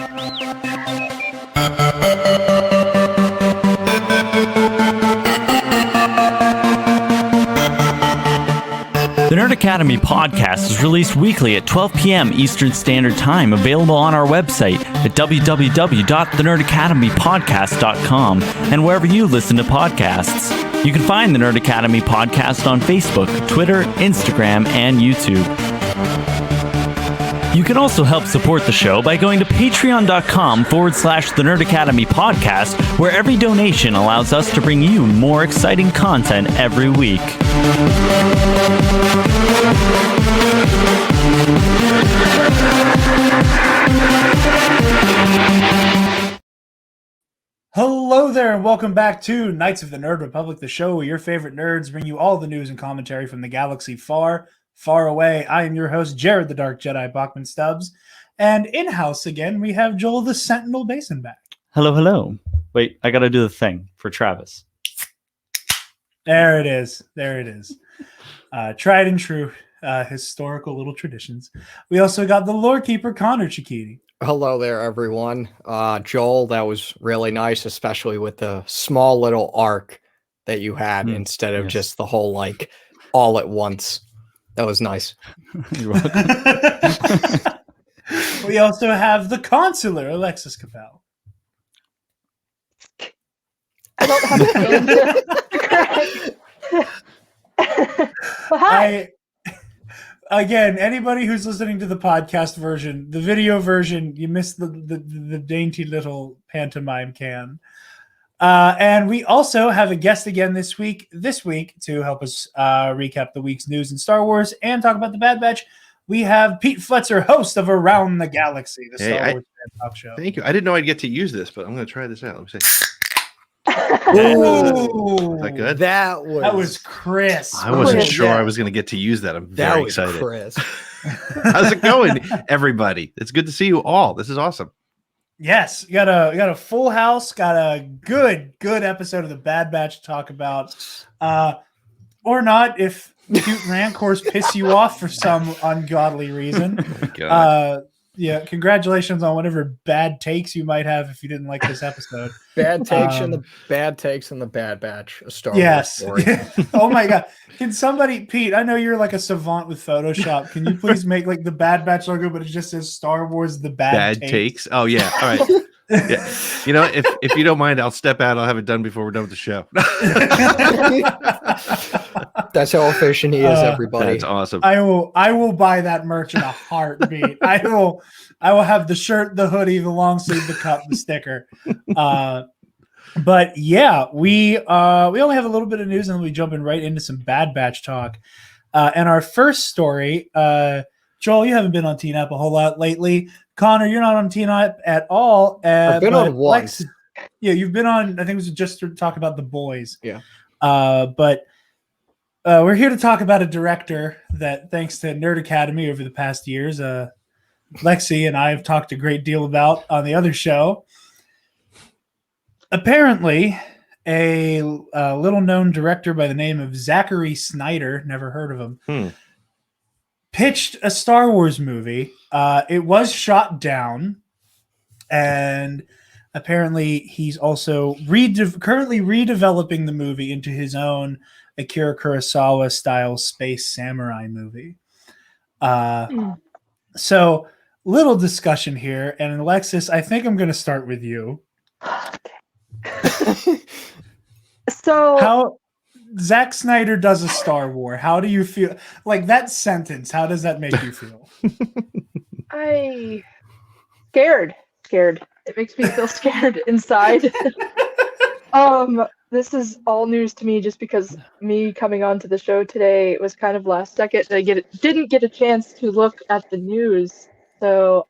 The Nerd Academy podcast is released weekly at 12 p.m. Eastern Standard Time, available on our website at www.thenerdacademypodcast.com and wherever you listen to podcasts. You can find the Nerd Academy podcast on Facebook, Twitter, Instagram, and YouTube. You can also help support the show by going to patreon.com/The Nerd Academy podcast, where every donation allows us to bring you more exciting content every week. Hello there, and welcome back to Knights of the Nerd Republic, the show where your favorite nerds bring you all the news and commentary from the galaxy far, far away. I am your host, Jared the Dark Jedi Bachman Stubbs, and in-house again, we have Joel the Sentinel Basin back. Hello, hello. Wait, I gotta do the thing for Travis. There it is. There it is. Tried and true historical little traditions. We also got the lore keeper, Connor Chikiti. Hello there, everyone. Joel, that was really nice, especially with the small little arc that you had instead of just the whole, like, all at once. That was nice. You're welcome. We also have the consular, Alexis Capel. I don't have a well, hi. Again, anybody who's listening to the podcast version, the video version, you missed the dainty little pantomime can. And we also have a guest again this week to help us recap the week's news in Star Wars and talk about the Bad Batch. We have Pete Fletzer, host of Around the Galaxy, the Star Wars fan talk show. Thank you. I didn't know I'd get to use this, but I'm going to try this out. Let me see. Ooh, Is that good? That was crisp. I wasn't sure I was going to get to use that. I'm very excited. Crisp. How's it going, everybody? It's good to see you all. This is awesome. Yes, you got a full house, got a good episode of the Bad Batch to talk about, or not if cute rancors piss you off for some ungodly reason. Yeah, congratulations on whatever bad takes you might have if you didn't like this episode. Bad takes and the Bad Batch, a Star Wars story. Oh my god. Can somebody, Pete, I know you're like a savant with Photoshop. Can you please make like the Bad Batch logo, but it just says Star Wars the Bad Takes? Oh yeah. All right. Yeah. You know, if you don't mind, I'll step out. I'll have it done before we're done with the show. That's how efficient he is, everybody. That's awesome. I will buy that merch in a heartbeat. I will have the shirt, the hoodie, the long sleeve, the cup, the sticker. But yeah, we only have a little bit of news, and then we jumping right into some Bad Batch talk. And our first story, Joel, you haven't been on TNAP a whole lot lately. Connor, you're not on TNAP at all. I've been on once. Yeah, you've been on. I think it was just to talk about The Boys. Yeah. But we're here to talk about a director that, thanks to Nerd Academy over the past years, Lexi and I have talked a great deal about on the other show. Apparently, a little-known director by the name of Zack Snyder, never heard of him, pitched a Star Wars movie. It was shot down, and apparently he's also currently redeveloping the movie into his own Akira Kurosawa-style space samurai movie. So, little discussion here, and Alexis, I think I'm going to start with you. So, how Zack Snyder does a Star Wars? How do you feel? Like that sentence, how does that make you feel? Scared. It makes me feel scared inside. This is all news to me just because me coming onto the show today was kind of last second. I didn't get a chance to look at the news. So,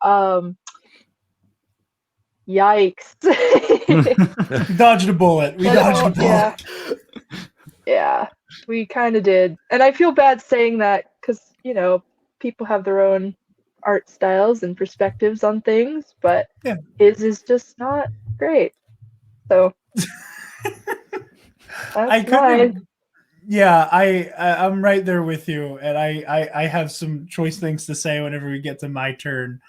yikes. We dodged a bullet. Yeah, we kind of did. And I feel bad saying that because, people have their own art styles and perspectives on things, but his is just not great. So that's mine. Yeah, I'm right there with you, and I have some choice things to say whenever we get to my turn.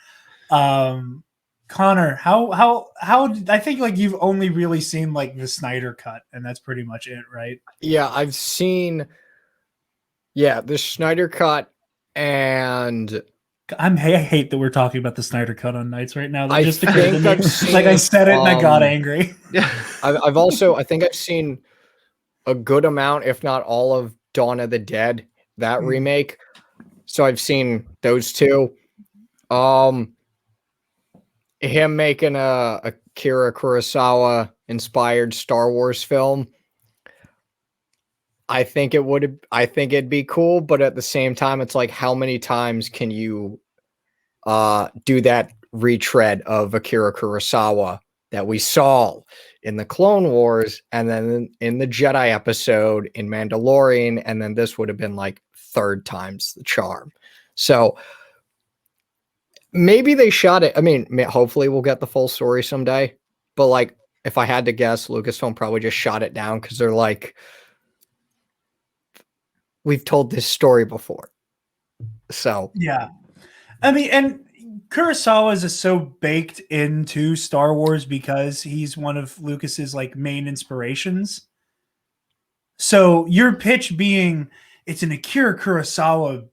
Connor, how I think like you've only really seen like the Snyder cut, and that's pretty much it, right? Yeah, I've seen the Snyder cut, and I hate that we're talking about the Snyder cut on nights right now. That I just occurred to think me. I've seen, like I said it and I got angry. Yeah. I think I've seen a good amount, if not all, of Dawn of the Dead, that remake. So I've seen those two. Him making a Akira Kurosawa inspired Star Wars film. I think it'd be cool, but at the same time, it's like, how many times can you do that retread of Akira Kurosawa that we saw in the Clone Wars, and then in the Jedi episode in Mandalorian, and then this would have been like third time's the charm. So maybe they shot it. I mean, hopefully we'll get the full story someday. But like, if I had to guess, Lucasfilm probably just shot it down because they're like, we've told this story before. So yeah, I mean, and Kurosawa is so baked into Star Wars because he's one of Lucas's like main inspirations. So your pitch being it's an Akira Kurosawa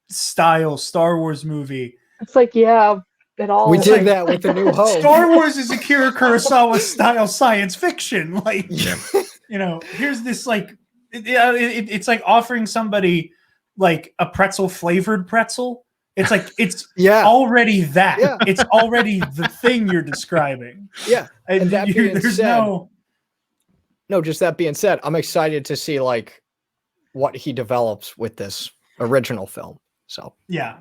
style Star Wars movie. It's like, yeah, it all. We did that with A New Hope. Star Wars is Akira Kurosawa style science fiction. Like, you know, here's this like, it's like offering somebody like a pretzel flavored pretzel. It's like, it's already that. Yeah. It's already the thing you're describing. Yeah. And that being there's said, no, just that being said, I'm excited to see like what he develops with this original film. So, yeah.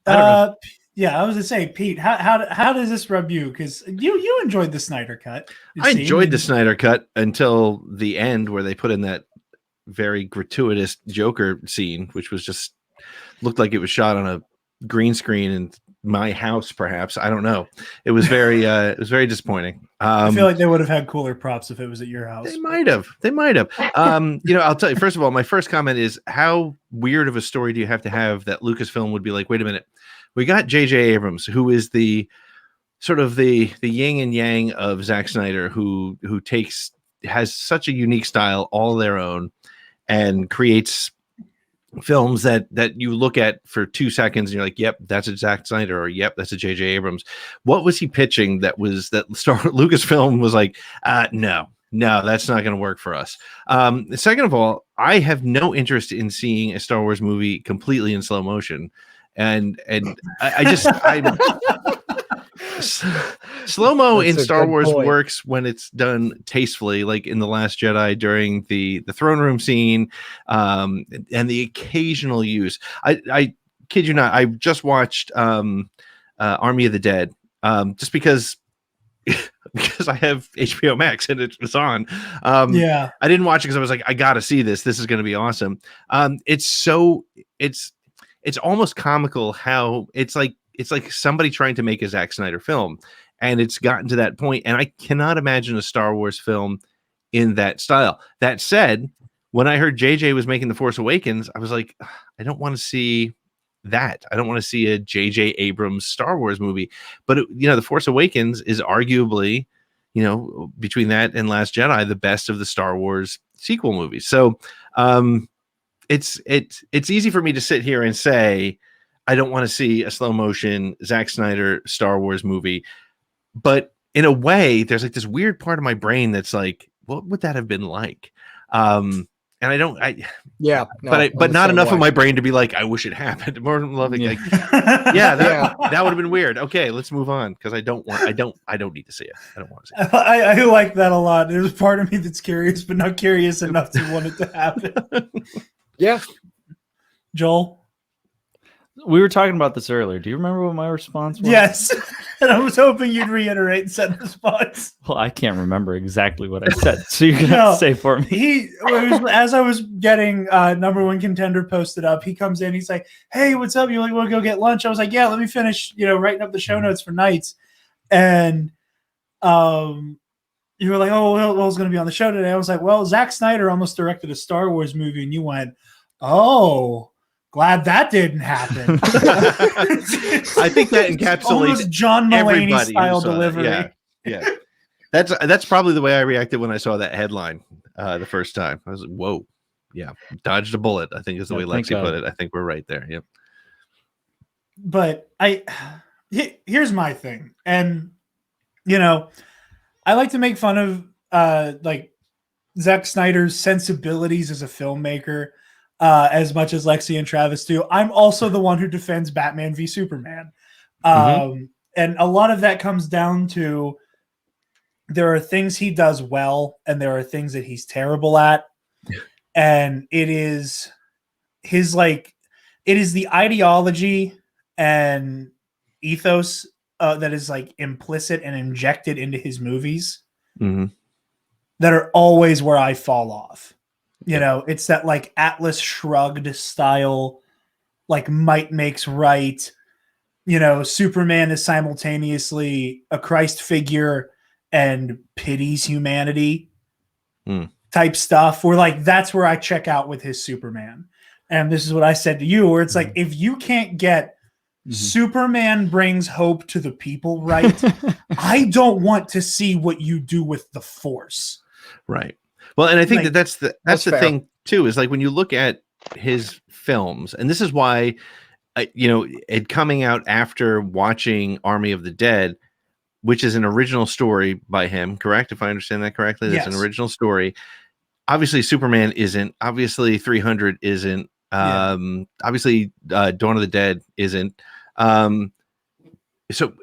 I was gonna say, Pete, how does this rub you? Because you enjoyed the Snyder cut. I enjoyed the Snyder cut until the end, where they put in that very gratuitous Joker scene, which was just looked like it was shot on a green screen in my house. Perhaps, I don't know. It was very disappointing. I feel like they would have had cooler props if it was at your house. They might have. You know, I'll tell you. First of all, my first comment is, how weird of a story do you have to have that Lucasfilm would be like, wait a minute, we got JJ Abrams, who is the sort of the yin and yang of Zack Snyder, who has such a unique style, all their own, and creates films that you look at for 2 seconds and you're like, yep, that's a Zack Snyder, or yep, that's a JJ Abrams. What was he pitching that Lucasfilm was like, no, that's not going to work for us. Second of all, I have no interest in seeing a Star Wars movie completely in slow motion. And slow-mo in Star Wars works when it's done tastefully, like in The Last Jedi during the throne room scene, and the occasional use. I kid you not, I just watched Army of the Dead, just because I have HBO Max and it was on. I didn't watch it because I was like, I gotta see this. This is going to be awesome. It's almost comical how it's like somebody trying to make a Zack Snyder film, and it's gotten to that point, and I cannot imagine a Star Wars film in that style. That said, when I heard JJ was making The Force Awakens, I was like, I don't want to see that. I don't want to see a JJ Abrams Star Wars movie. But The Force Awakens is arguably, between that and Last Jedi, the best of the Star Wars sequel movies. So it's easy for me to sit here and say I don't want to see a slow motion Zack Snyder Star Wars movie, but in a way, there's like this weird part of my brain that's like, what would that have been like? And I don't, but not enough of my brain to be like, I wish it happened. More than loving, like, that would have been weird. Okay, let's move on, because I don't need to see it. I don't want to see it. I like that a lot. There's part of me that's curious, but not curious enough to want it to happen. Yeah, Joel. We were talking about this earlier. Do you remember what my response was? Yes. And I was hoping you'd reiterate said response. Well, I can't remember exactly what I said, so you're going to have to say for me. As I was getting number one contender posted up, he comes in, he's like, hey, what's up? You want to go get lunch? I was like, yeah, let me finish, writing up the show notes for nights. And you were like, oh, Will's going to be on the show today. I was like, well, Zack Snyder almost directed a Star Wars movie. And you went, oh, Glad that didn't happen. I think that encapsulates almost John Mulaney style delivery. Yeah. That's probably the way I reacted when I saw that headline the first time. I was like, whoa. Yeah. Dodged a bullet, I think is the way Lexi put it. I think we're right there. Yep. But here's my thing. And, you know, I like to make fun of like Zack Snyder's sensibilities as a filmmaker as much as Lexi and Travis do. I'm also the one who defends Batman v Superman. And a lot of that comes down to there are things he does well and there are things that he's terrible at. And it is the ideology and ethos that is like implicit and injected into his movies that are always where I fall off. You know, it's that like Atlas Shrugged style, like might makes right. You know, Superman is simultaneously a Christ figure and pities humanity type stuff. Where like that's where I check out with his Superman. And this is what I said to you, where it's like if you can't get Superman brings hope to the people, right? I don't want to see what you do with the Force. Right. Well, and I think Like, that's the thing too, is like when you look at his films, and this is why, you know, it coming out after watching Army of the Dead, which is an original story by him, correct? If I understand that correctly, that's an original story. Obviously, Superman isn't. Obviously, 300 isn't. Obviously, Dawn of the Dead isn't. So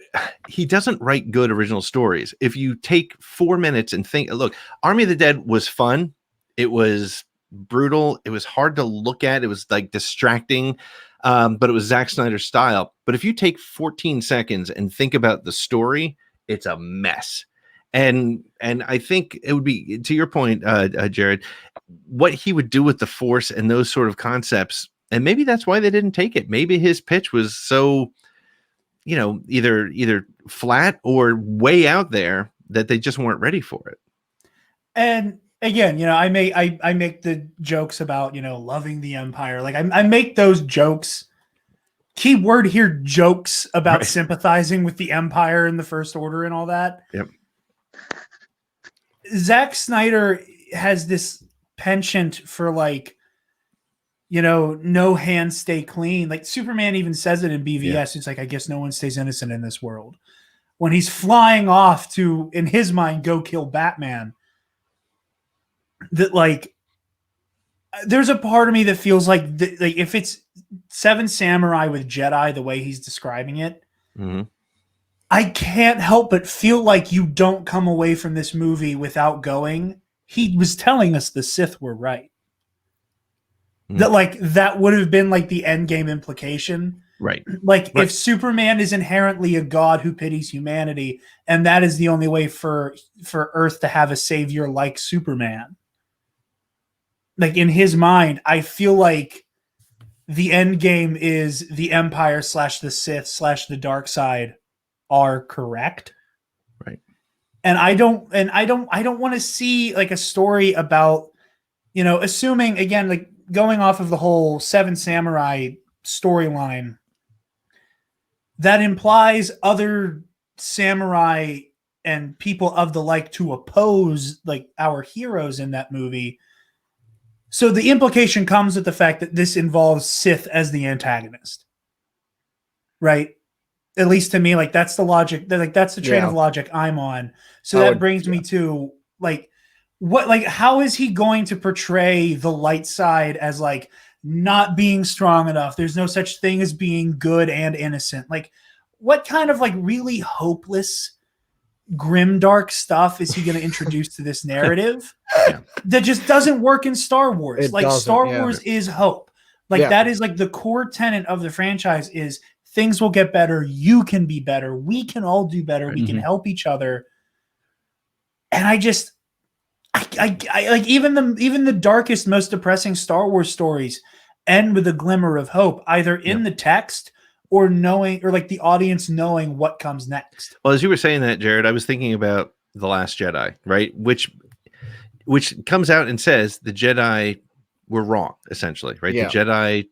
he doesn't write good original stories. If you take 4 minutes and think, look, Army of the Dead was fun. It was brutal. It was hard to look at. It was like distracting, but it was Zack Snyder's style. But if you take 14 seconds and think about the story, it's a mess. And I think it would be, to your point, Jared, what he would do with the Force and those sort of concepts. And maybe that's why they didn't take it. Maybe his pitch was so, you know, either flat or way out there that they just weren't ready for it. And again, you know, I make the jokes about, you know, loving the Empire. Like I make those jokes. Key word here, jokes about sympathizing with the Empire and the First Order and all that. Yep. Zack Snyder has this penchant for like, you know, no hands stay clean. Like Superman even says it in BVS. Yeah. It's like, I guess no one stays innocent in this world. When he's flying off to, in his mind, go kill Batman, that like, there's a part of me that feels like if it's Seven Samurai with Jedi, the way he's describing it, I can't help but feel like you don't come away from this movie without going, he was telling us the Sith were right. That like that would have been like the end game implication. Right. Like if Superman is inherently a god who pities humanity, and that is the only way for Earth to have a savior like Superman. Like in his mind, I feel like the end game is the Empire / the Sith / the dark side are correct. Right. And I don't want to see like a story about, you know, assuming again, like going off of the whole Seven Samurai storyline, that implies other samurai and people of the like to oppose like our heroes in that movie. So the implication comes with the fact that this involves Sith as the antagonist. Right? At least to me, like that's the logic, like that's the train of logic I'm on. So that brings me to like, what, like, how is he going to portray the light side as like not being strong enough? There's no such thing as being good and innocent. Like, what kind of like really hopeless, grimdark stuff is he going to introduce to this narrative that just doesn't work in Star Wars? Star Wars is hope. Like that is like the core tenet of the franchise is things will get better. You can be better. We can all do better. We can help each other. And I like even the darkest, most depressing Star Wars stories end with a glimmer of hope, either in the text or knowing, or like the audience knowing what comes next. Well, as you were saying that, Jared, I was thinking about The Last Jedi, right? Which comes out and says the Jedi were wrong, essentially, right? The Jedi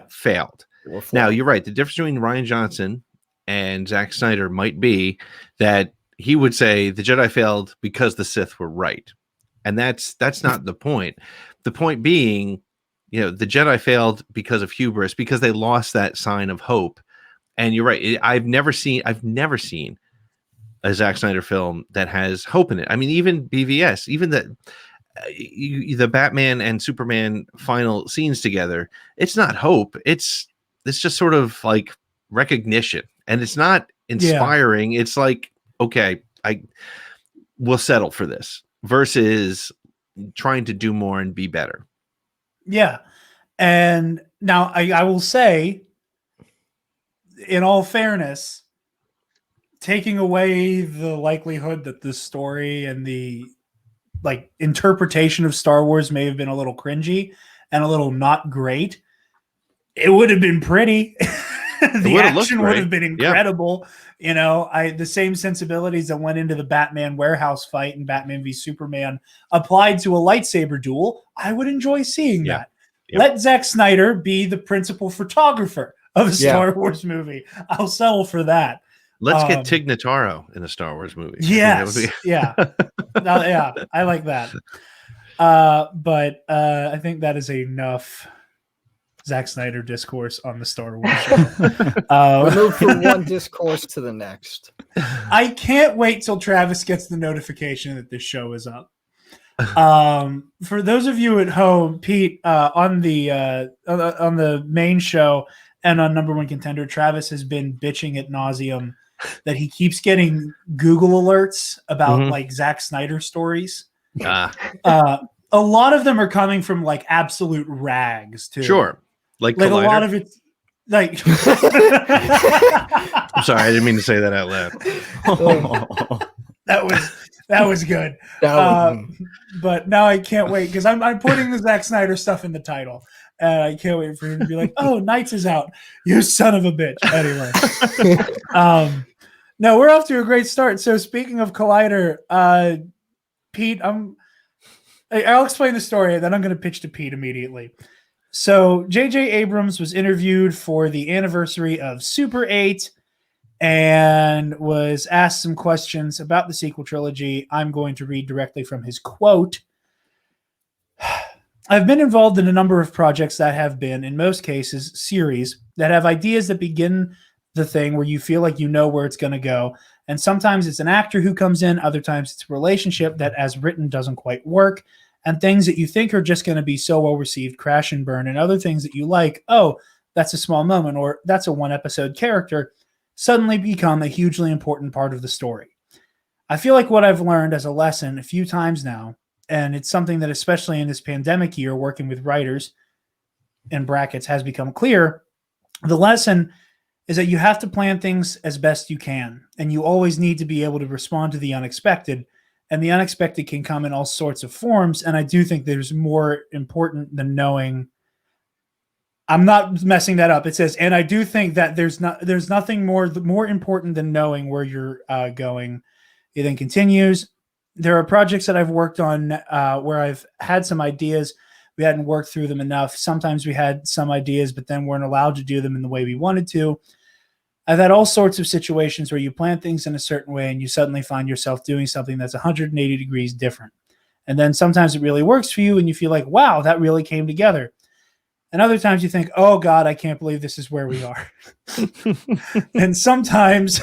failed. Now, you're right. The difference between Rian Johnson and Zack Snyder might be that he would say the Jedi failed because the Sith were right. And that's not the point. The point being, the Jedi failed because of hubris, because they lost that sign of hope. And you're right. I've never seen a Zack Snyder film that has hope in it. I mean, even BVS, even the Batman and Superman final scenes together, it's not hope. It's just sort of like recognition, and it's not inspiring. It's like, okay, we'll settle for this versus trying to do more and be better. Yeah. And now I will say, in all fairness, taking away the likelihood that the story and the interpretation of Star Wars may have been a little cringy and a little not great, it would have been pretty. The action would have been incredible. Yeah. The same sensibilities that went into the Batman warehouse fight and Batman v Superman applied to a lightsaber duel. I would enjoy seeing that. Yeah. Let Zack Snyder be the principal photographer of a Star Wars movie. I'll settle for that. Let's get Tig Notaro in a Star Wars movie. Yes. Yeah. I like that. But I think that is enough Zack Snyder discourse on the Star Wars show. We move from one discourse to the next. I can't wait till Travis gets the notification that this show is up. For those of you at home, Pete, on the main show and on Number One Contender, Travis has been bitching ad nauseum that he keeps getting Google alerts about Zack Snyder stories. A lot of them are coming from absolute rags too. Sure. Like a lot of it's I'm sorry, I didn't mean to say that out loud. That was good. But now I can't wait because I'm putting the Zack Snyder stuff in the title. And I can't wait for him to be like, "Oh, Knights is out, you son of a bitch." Anyway, no, we're off to a great start. So speaking of Collider, Pete, I'll explain the story, and then I'm going to pitch to Pete immediately. So JJ Abrams was interviewed for the anniversary of Super 8 and was asked some questions about the sequel trilogy. I'm going to read directly from his quote. I've been involved in a number of projects that have been, in most cases, series that have ideas that begin the thing where you feel like you know where it's going to go. And sometimes it's an actor who comes in. Other times it's a relationship that as written doesn't quite work. And things that you think are just going to be so well received crash and burn. And other things that you like, oh, that's a small moment or that's a one episode character, suddenly become a hugely important part of the story. I feel like what I've learned as a lesson a few times now, and it's something that especially in this pandemic year, working with writers in brackets has become clear. The lesson is that you have to plan things as best you can. And you always need to be able to respond to the unexpected. And the unexpected can come in all sorts of forms. And I do think there's more important than knowing. I'm not messing that up. It says, and I do think that there's nothing more important than knowing where you're going. It then continues. There are projects that I've worked on where I've had some ideas. We hadn't worked through them enough. Sometimes we had some ideas, but then weren't allowed to do them in the way we wanted to. I've had all sorts of situations where you plan things in a certain way and you suddenly find yourself doing something that's 180 degrees different. And then sometimes it really works for you and you feel like, wow, that really came together. And other times you think, oh God, I can't believe this is where we are. And sometimes,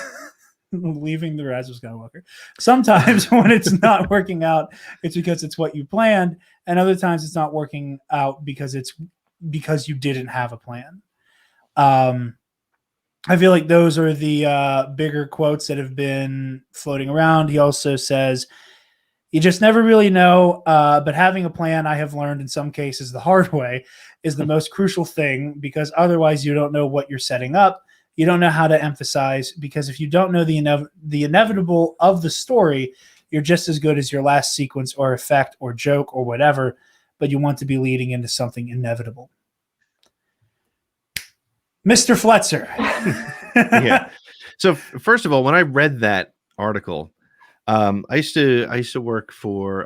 leaving the Rise of Skywalker, sometimes when it's not working out, it's because it's what you planned. And other times it's not working out because you didn't have a plan. I feel like those are the bigger quotes that have been floating around. He also says, you just never really know, but having a plan, I have learned in some cases the hard way, is the most crucial thing, because otherwise you don't know what you're setting up. You don't know how to emphasize, because if you don't know the inevitable of the story, you're just as good as your last sequence or effect or joke or whatever, but you want to be leading into something inevitable. Mr. Fletzer. Yeah. So first of all, when I read that article, I used to work for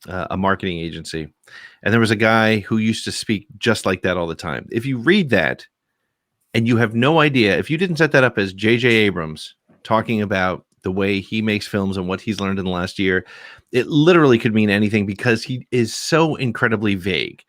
a marketing agency, and there was a guy who used to speak just like that all the time. If you read that and you have no idea, if you didn't set that up as JJ Abrams talking about the way he makes films and what he's learned in the last year, it literally could mean anything because he is so incredibly vague,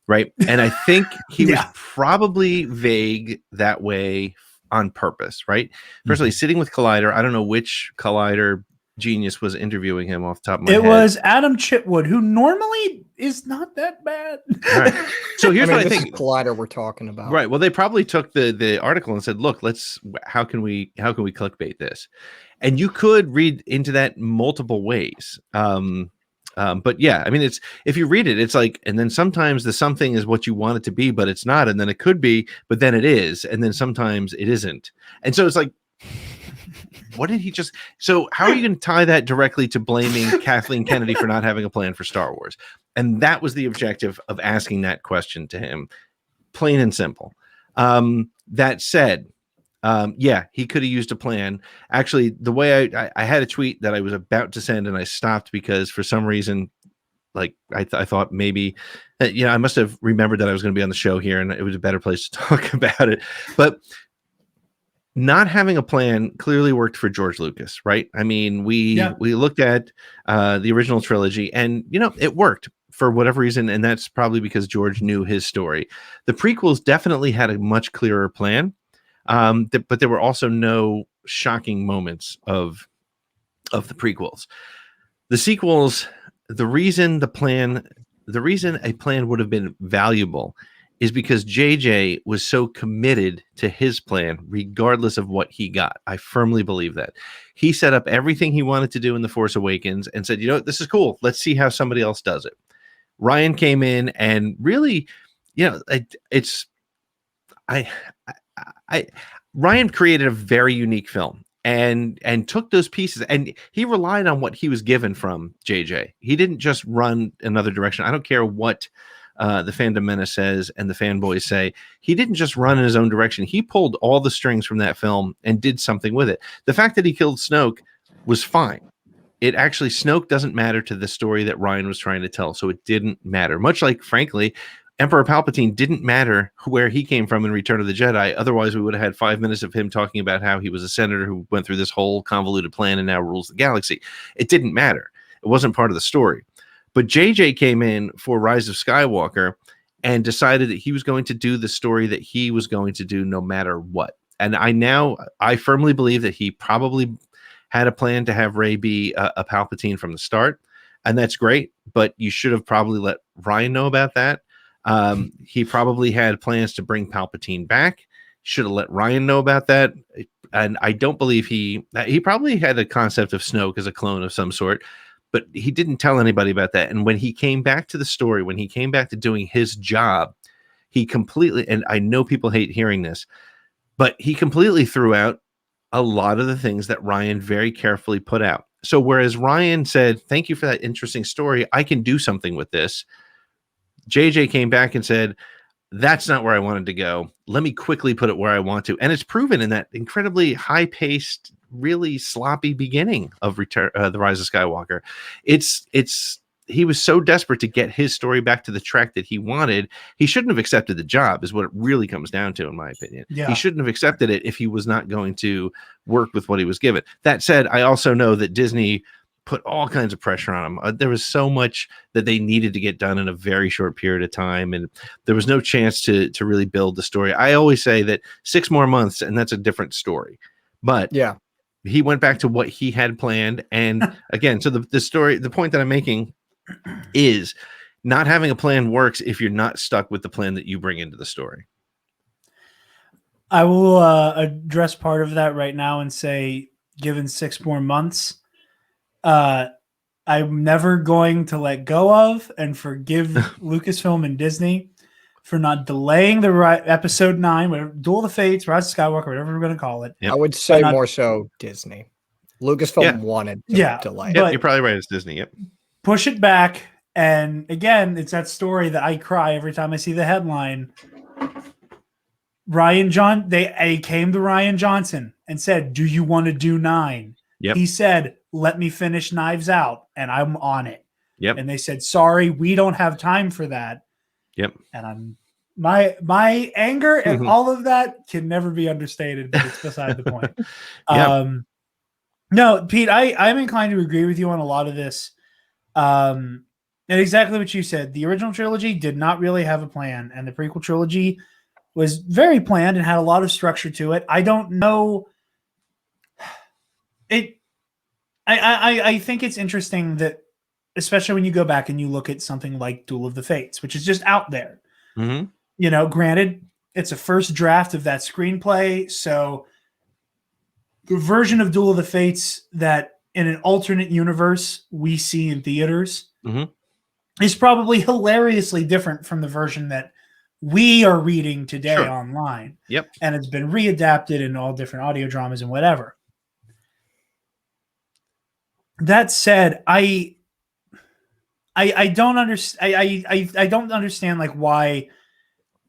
right? And I think he was probably vague that way on purpose, right? Personally, sitting with Collider, I don't know which Collider genius was interviewing him off the top of my head. It was Adam Chitwood, who normally is not that bad. Right. So here's what I think. Collider we're talking about. Right. Well, they probably took the article and said, look, how can we clickbait this? And you could read into that multiple ways. But yeah, I mean, it's, if you read it, it's like, and then sometimes the something is what you want it to be, but it's not. And then it could be, but then it is. And then sometimes it isn't. And so it's like, what did he just, so how are you going to tie that directly to blaming Kathleen Kennedy for not having a plan for Star Wars? And that was the objective of asking that question to him, plain and simple. That said, yeah, he could have used a plan. Actually, the way I had a tweet that I was about to send and I stopped because for some reason, like I thought maybe, I must have remembered that I was going to be on the show here and it was a better place to talk about it. But not having a plan clearly worked for George Lucas, right? I mean, we looked at the original trilogy and, it worked for whatever reason. And that's probably because George knew his story. The prequels definitely had a much clearer plan. But there were also no shocking moments of the prequels. The sequels, the reason a plan would have been valuable is because JJ was so committed to his plan, regardless of what he got. I firmly believe that. He set up everything he wanted to do in The Force Awakens and said, this is cool. Let's see how somebody else does it. Ryan came in and really, Ryan created a very unique film and took those pieces and he relied on what he was given from JJ. He didn't just run another direction. I don't care what the fandom menace says and the fanboys say. He didn't just run in his own direction. He pulled all the strings from that film and did something with it. The fact that he killed Snoke was fine. It actually, Snoke doesn't matter to the story that Ryan was trying to tell. So it didn't matter. Much like, frankly, Emperor Palpatine didn't matter where he came from in Return of the Jedi. Otherwise, we would have had 5 minutes of him talking about how he was a senator who went through this whole convoluted plan and now rules the galaxy. It didn't matter. It wasn't part of the story. But JJ came in for Rise of Skywalker and decided that he was going to do the story that he was going to do no matter what. And I firmly believe that he probably had a plan to have Rey be a Palpatine from the start. And that's great. But you should have probably let Ryan know about that. He probably had plans to bring Palpatine back. Should have let Ryan know about that. And I don't believe he probably had a concept of Snoke as a clone of some sort, but he didn't tell anybody about that. And when he came back to the story, when he came back to doing his job, he completely, and I know people hate hearing this, but he completely threw out a lot of the things that Ryan very carefully put out. So whereas Ryan said, thank you for that interesting story, I can do something with this, JJ came back and said, that's not where I wanted to go. Let me quickly put it where I want to. And it's proven in that incredibly high-paced, really sloppy beginning of The Rise of Skywalker. He was so desperate to get his story back to the track that he wanted. He shouldn't have accepted the job is what it really comes down to, in my opinion. Yeah. He shouldn't have accepted it if he was not going to work with what he was given. That said, I also know that Disney put all kinds of pressure on them. There was so much that they needed to get done in a very short period of time. And there was no chance to really build the story. I always say that 6 more months and that's a different story, but yeah, he went back to what he had planned. And again, so the point that I'm making is not having a plan works if you're not stuck with the plan that you bring into the story. I will address part of that right now and say, given 6 more months, I'm never going to let go of and forgive Lucasfilm and Disney for not delaying the episode 9, whatever, Duel of the Fates, Rise of Skywalker, whatever we're going to call it. Yep. I would say more so Disney. Lucasfilm wanted to delay. Yeah, you're probably right. It's Disney. Yep. Push it back. And again, it's that story that I cry every time I see the headline. They came to Ryan Johnson and said, do you want to do 9? Yep. He said, let me finish Knives Out, and I'm on it. Yep. And they said, sorry, we don't have time for that. Yep. And my anger and all of that can never be understated, but it's beside the point. Yep. No, Pete, I'm inclined to agree with you on a lot of this. And exactly what you said. The original trilogy did not really have a plan, and the prequel trilogy was very planned and had a lot of structure to it. I don't know. I think it's interesting that, especially when you go back and you look at something like Duel of the Fates, which is just out there. Mm-hmm. You know, granted, it's a first draft of that screenplay, so the version of Duel of the Fates that in an alternate universe we see in theaters is probably hilariously different from the version that we are reading today online. Yep. And it's been readapted in all different audio dramas and whatever. That said, I don't understand. I don't understand like why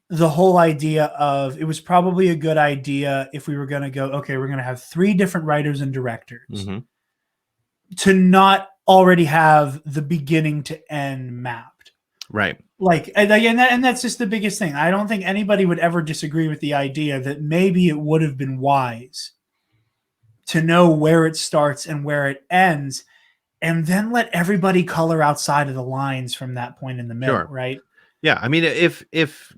the whole idea of it was probably a good idea if we were going to go, okay, we're going to have 3 different writers and directors to not already have the beginning to end mapped. Right. Like, and that's just the biggest thing. I don't think anybody would ever disagree with the idea that maybe it would have been wise to know where it starts and where it ends, and then let everybody color outside of the lines from that point in the middle, right? Yeah, I mean, if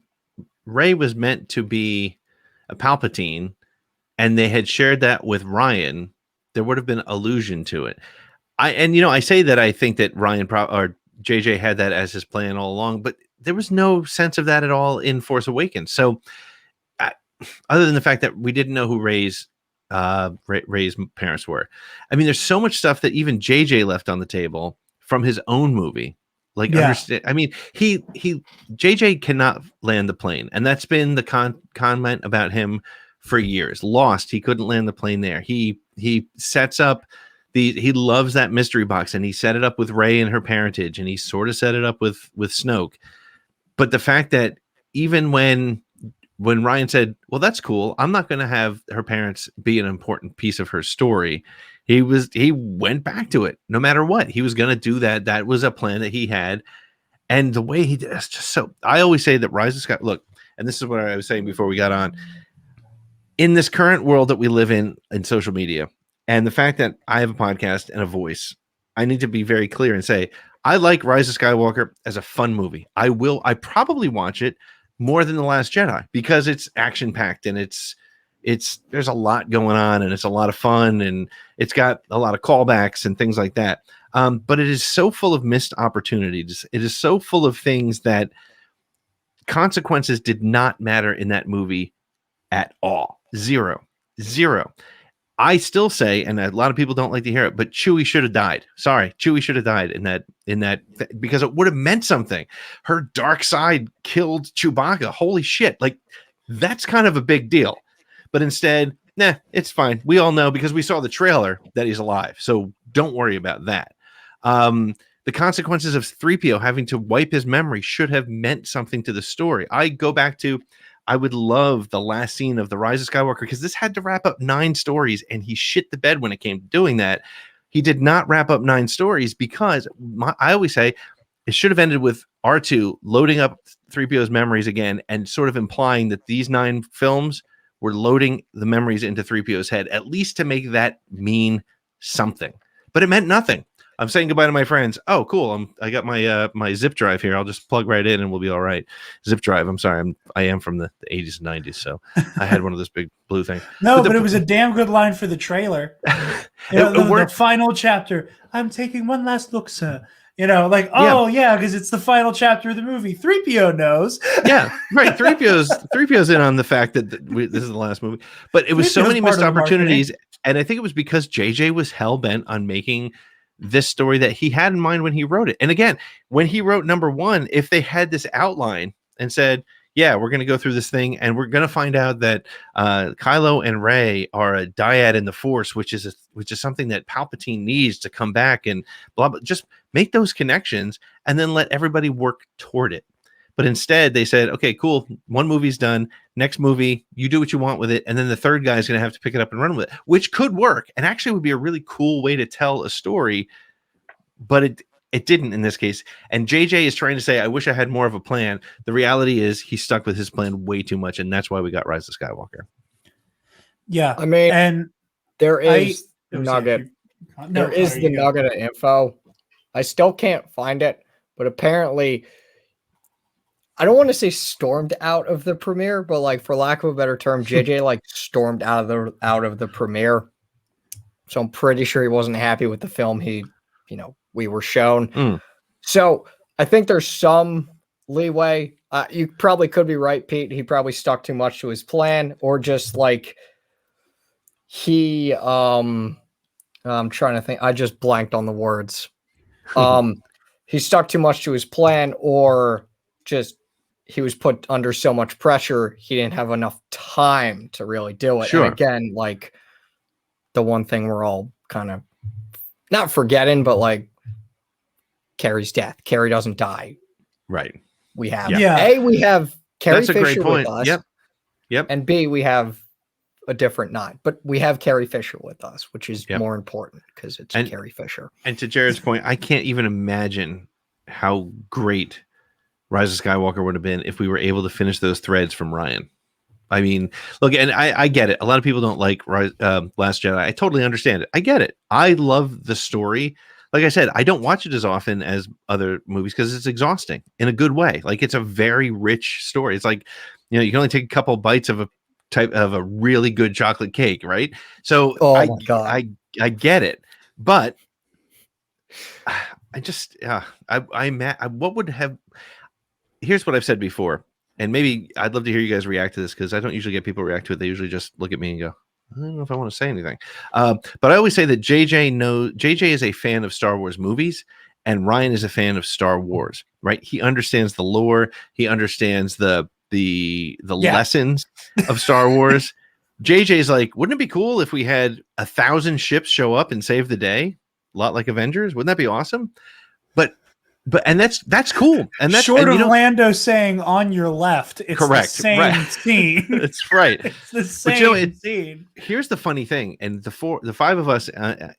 Rey was meant to be a Palpatine and they had shared that with Ryan, there would have been allusion to it. I say that I think that Ryan or JJ had that as his plan all along, but there was no sense of that at all in Force Awakens. So other than the fact that we didn't know who Rey's parents were. I mean, there's so much stuff that even JJ left on the table from his own movie. Like, understand? I mean, JJ cannot land the plane, and that's been the comment about him for years. Lost, he couldn't land the plane there. He sets up he loves that mystery box, and he set it up with Rey and her parentage, and he sort of set it up with Snoke. But the fact that even when Ryan said, well, that's cool, I'm not going to have her parents be an important piece of her story, he went back to it no matter what. He was going to do that. That was a plan that he had. And the way he did it's just so, I always say that Rise of Skywalker, look, and this is what I was saying before we got on, in this current world that we live in social media, and the fact that I have a podcast and a voice, I need to be very clear and say, I like Rise of Skywalker as a fun movie. I probably watch it more than The Last Jedi because it's action packed and there's a lot going on and it's a lot of fun and it's got a lot of callbacks and things like that. But it is so full of missed opportunities. It is so full of things that consequences did not matter in that movie at all. Zero. I still say, and a lot of people don't like to hear it, but Chewie should have died. Sorry, Chewie should have died in that because it would have meant something. Her dark side killed Chewbacca. Holy shit. Like, that's kind of a big deal. But instead, nah, it's fine. We all know because we saw the trailer that he's alive. So don't worry about that. The consequences of 3PO having to wipe his memory should have meant something to the story. I would love the last scene of The Rise of Skywalker because this had to wrap up 9 stories and he shit the bed when it came to doing that. He did not wrap up 9 stories because I always say it should have ended with R2 loading up 3PO's memories again and sort of implying that these 9 films were loading the memories into 3PO's head, at least to make that mean something. But it meant nothing. I'm saying goodbye to my friends. Oh, cool. I got my zip drive here. I'll just plug right in and we'll be all right. Zip drive. I'm sorry. I am from the 80s and 90s, so I had one of those big blue things. But it was a damn good line for the trailer. The final chapter. I'm taking one last look, sir. Because it's the final chapter of the movie. 3PO knows. Yeah, right. 3PO's in on the fact that this is the last movie. But it was so many missed opportunities, and I think it was because JJ was hell bent on making this story that he had in mind when he wrote it. And again, when he wrote number 1, if they had this outline and said, yeah, we're going to go through this thing and we're going to find out that Kylo and Rey are a dyad in the Force, which is something that Palpatine needs to come back and blah, blah, just make those connections and then let everybody work toward it. But instead they said, okay, cool. 1 movie's done. Next movie, you do what you want with it. And then the third guy is going to have to pick it up and run with it, which could work. And actually would be a really cool way to tell a story. But It didn't in this case. And JJ is trying to say, I wish I had more of a plan. The reality is he stuck with his plan way too much, and that's why we got Rise of Skywalker. Yeah. I mean, and there is the nugget. There is the nugget of info. I still can't find it, but apparently, I don't want to say stormed out of the premiere, but like for lack of a better term, JJ like stormed out of the premiere. So I'm pretty sure he wasn't happy with the film we were shown. So I think there's some leeway. You probably could be right, Pete. He probably stuck too much to his plan, or just like he I'm trying to think. I just blanked on the words. He stuck too much to his plan, or just he was put under so much pressure he didn't have enough time to really do it. Sure. And again, like the one thing we're all kind of not forgetting, but like Carrie's death. Carrie doesn't die. Right. We have we have Carrie That's a Fisher great point. with us. Yep. And B, we have a different knot, but we have Carrie Fisher with us, which is more important because it's Carrie Fisher. And to Jared's point, I can't even imagine how great Rise of Skywalker would have been if we were able to finish those threads from Ryan. I mean, look, and I get it. A lot of people don't like Last Jedi. I totally understand it. I get it. I love the story. Like I said, I don't watch it as often as other movies because it's exhausting in a good way. Like it's a very rich story. It's like, you know, you can only take a couple bites of a really good chocolate cake, right? So my God. I get it, but I just what would have. Here's what I've said before, and maybe I'd love to hear you guys react to this because I don't usually get people react to it. They usually just look at me and go, I don't know if I want to say anything. But I always say that JJ is a fan of Star Wars movies, and Ryan is a fan of Star Wars, right? He understands the lore. He understands the lessons of Star Wars. JJ's like, wouldn't it be cool if we had 1,000 ships show up and save the day? A lot like Avengers. Wouldn't that be awesome? But that's cool. And that's short of Lando saying on your left, it's correct, the same scene. That's right. It's the same scene. Here's the funny thing, and the five of us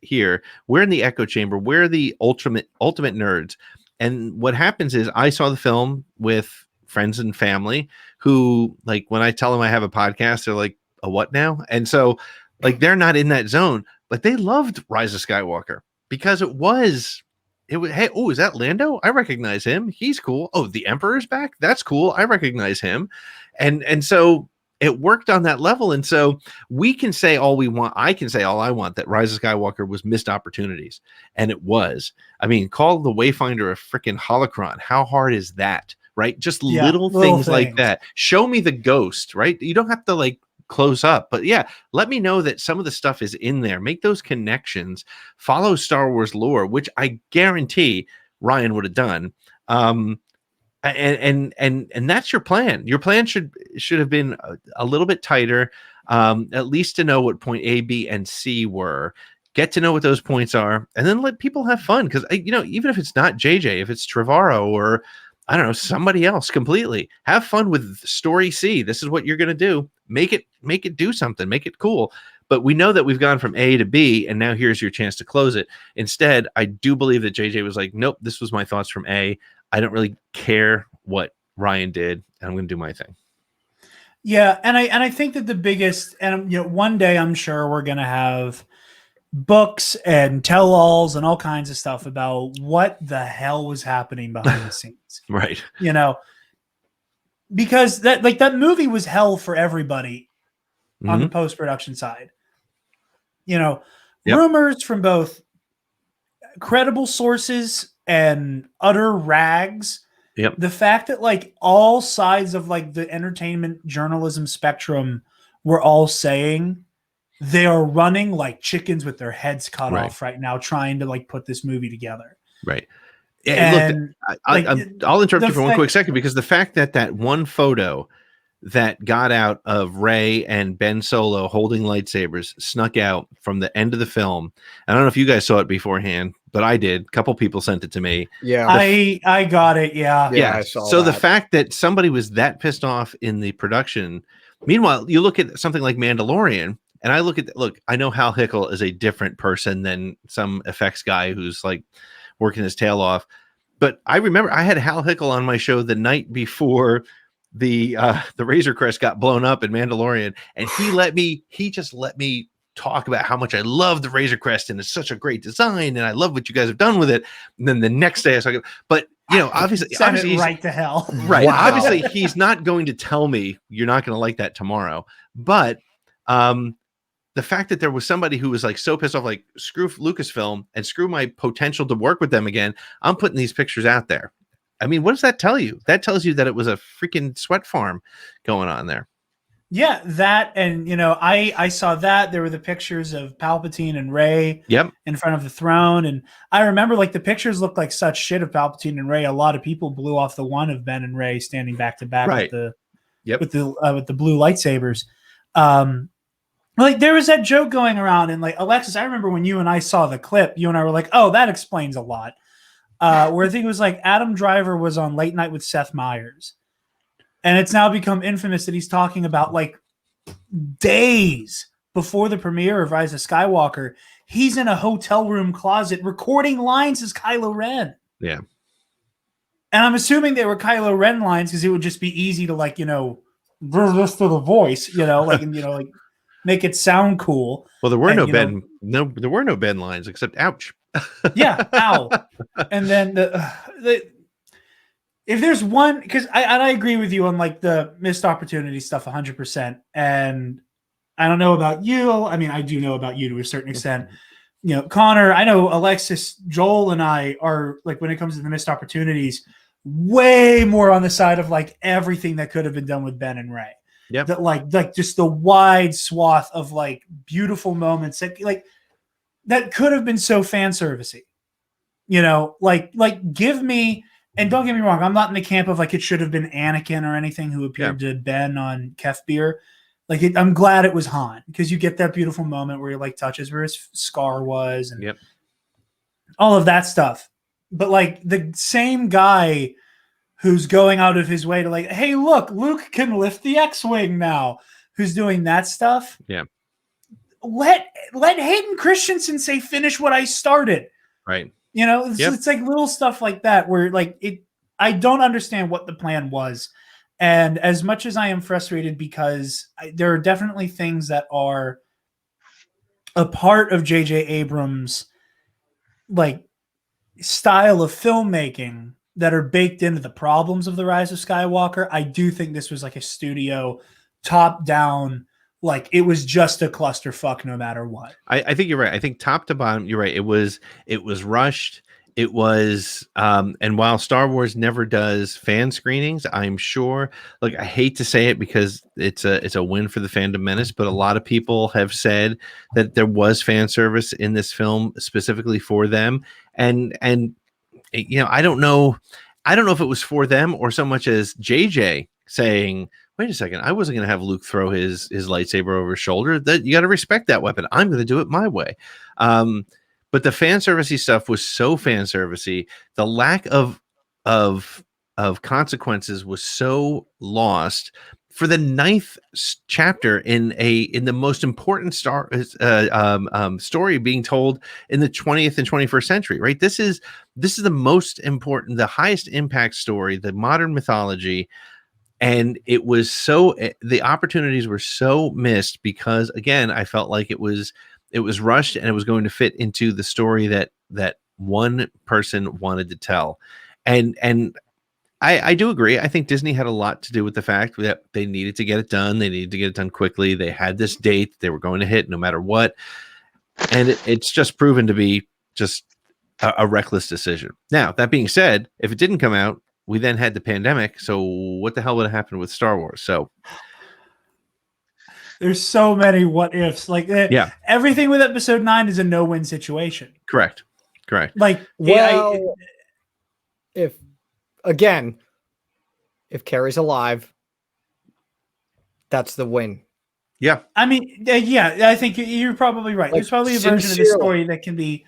here, we're in the echo chamber. We're the ultimate nerds. And what happens is I saw the film with friends and family who, like, when I tell them I have a podcast, they're like, a what now? And so like they're not in that zone, but they loved Rise of Skywalker because it was, hey, oh, is that Lando? I recognize him. He's cool. Oh, the Emperor's back. That's cool. I recognize him. And so it worked on that level. And so we can say all we want. I can say all I want, that Rise of Skywalker was missed opportunities. And it was. I mean, call the Wayfinder a freaking holocron. How hard is that? Right? Just little things like that. Show me the ghost, right? You don't have to like close up, but yeah, let me know that some of the stuff is in there. Make those connections. Follow Star Wars lore, which I guarantee Ryan would have done. And that's your plan. Your plan should have been a little bit tighter, at least to know what point A, B, and C were. Get to know what those points are, and then let people have fun. Because even if it's not JJ, if it's Trevorrow or I don't know, somebody else completely, have fun with story C. This is what you're going to do. Make it do something. Make it cool. But we know that we've gone from A to B, and now here's your chance to close it. Instead, I do believe that JJ was like, nope, this was my thoughts from A. I don't really care what Ryan did, and I'm going to do my thing. Yeah, and I think that the biggest, and one day I'm sure we're going to have books and tell-alls and all kinds of stuff about what the hell was happening behind the scenes. Right. Because that movie was hell for everybody on the post-production side. Rumors from both credible sources and utter rags. Yep. The fact that all sides of the entertainment journalism spectrum were all saying they are running like chickens with their heads cut off right now, trying to put this movie together. Right. And look, I'll interrupt you for one quick second, because the fact that one photo that got out of Rey and Ben Solo holding lightsabers snuck out from the end of the film. I don't know if you guys saw it beforehand, but I did. A couple people sent it to me. Yeah. I got it. Yeah. I saw so that. The fact that somebody was that pissed off in the production. Meanwhile, you look at something like Mandalorian, and I look, I know Hal Hickel is a different person than some effects guy who's working his tail off. But I remember I had Hal Hickel on my show the night before the Razor Crest got blown up in Mandalorian, and he just let me talk about how much I love the Razor Crest and it's such a great design and I love what you guys have done with it. And then the next day I was like, but obviously he's right to hell. Right. Wow. Obviously he's not going to tell me you're not going to like that tomorrow. But the fact that there was somebody who was like so pissed off, like screw Lucasfilm and screw my potential to work with them again, I'm putting these pictures out there. I mean, what does that tell you? That tells you that it was a freaking sweat farm going on there. Yeah, that, and I saw that there were the pictures of Palpatine and Rey in front of the throne, and I remember like the pictures looked like such shit of Palpatine and Rey. A lot of people blew off the one of Ben and Rey standing back to back with the blue lightsabers. Like there was that joke going around, and like Alexis, I remember when you and I saw the clip, you and I were like, "Oh, that explains a lot." Where I think it was like Adam Driver was on Late Night with Seth Meyers. And it's now become infamous that he's talking about like days before the premiere of Rise of Skywalker, he's in a hotel room closet recording lines as Kylo Ren. Yeah. And I'm assuming they were Kylo Ren lines because it would just be easy to like, this to the voice, like make it sound cool. Well, there were there were no Ben lines except ouch. Yeah, ow. And then if there's one, because I agree with you on like the missed opportunity stuff 100%. And I don't know about you. I mean, I do know about you to a certain extent. Connor, I know Alexis, Joel, and I are like, when it comes to the missed opportunities, way more on the side of like everything that could have been done with Ben and Rey. Yep. That like just the wide swath of like beautiful moments that could have been so fan servicey. Like give me. And don't get me wrong, I'm not in the camp of like it should have been Anakin or anything who appeared to Ben on Kefir. Like I'm glad it was Han because you get that beautiful moment where he like touches where his scar was and all of that stuff. But like the same guy who's going out of his way to like, hey, look, Luke can lift the X-Wing now. Who's doing that stuff? Yeah. Let Hayden Christensen say, finish what I started. Right. It's like little stuff like that where like I don't understand what the plan was. And as much as I am frustrated because there are definitely things that are a part of JJ Abrams' like style of filmmaking that are baked into the problems of The Rise of Skywalker. I do think this was like a studio top down, like it was just a clusterfuck no matter what. I think you're right. I think top to bottom, you're right. It was rushed. It was, and while Star Wars never does fan screenings, I'm sure, like, I hate to say it because it's a win for the fandom menace, but a lot of people have said that there was fan service in this film specifically for them. And I don't know if it was for them or so much as JJ saying, wait a second, I wasn't going to have Luke throw his lightsaber over his shoulder. That you got to respect that weapon. I'm going to do it my way. But the fan servicey stuff was so fan servicey. The lack of consequences was so lost for the 9th chapter in the most important story being told in the 20th and 21st century. Right. This is the most important, the highest impact story, the modern mythology. And it was the opportunities were so missed because, again, I felt like it was rushed and it was going to fit into the story that one person wanted to tell. And I do agree. I think Disney had a lot to do with the fact that they needed to get it done. They needed to get it done quickly. They had this date they were going to hit no matter what. And it's just proven to be just a reckless decision. Now, that being said, if it didn't come out, we then had the pandemic. So what the hell would have happened with Star Wars? So there's so many what ifs. Like everything with episode 9 is a no-win situation. Correct. Like, if Carrie's alive, that's the win. Yeah. I mean, I think you're probably right. Like, there's probably a version of the story that can be.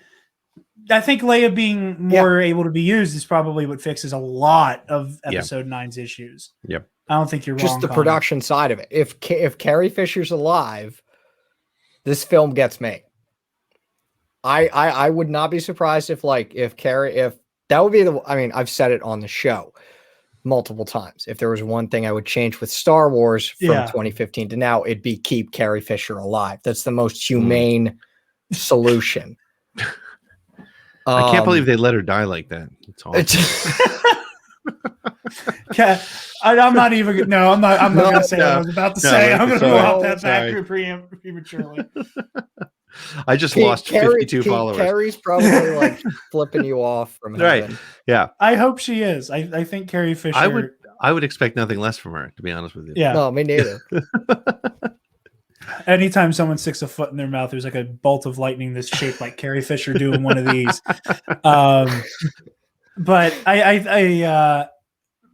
I think Leia being more able to be used is probably what fixes a lot of episode 9's issues. Yep. I don't think you're just wrong. The production side of it. If Carrie Fisher's alive, this film gets made. I would not be surprised if that would be I've said it on the show multiple times. If there was one thing I would change with Star Wars from 2015 to now, it'd be keep Carrie Fisher alive. That's the most humane solution. I can't believe they let her die like that. It's awesome. I'm not even. No, I'm not going to say what I was about to say. I'm going to go out that back prematurely. I just lost 52 followers. Carrie's probably like flipping you off from heaven. Right. Yeah. I hope she is. I think Carrie Fisher. I would expect nothing less from her, to be honest with you. Yeah. No, me neither. Anytime someone sticks a foot in their mouth, there's like a bolt of lightning that's shaped like Carrie Fisher doing one of these. But I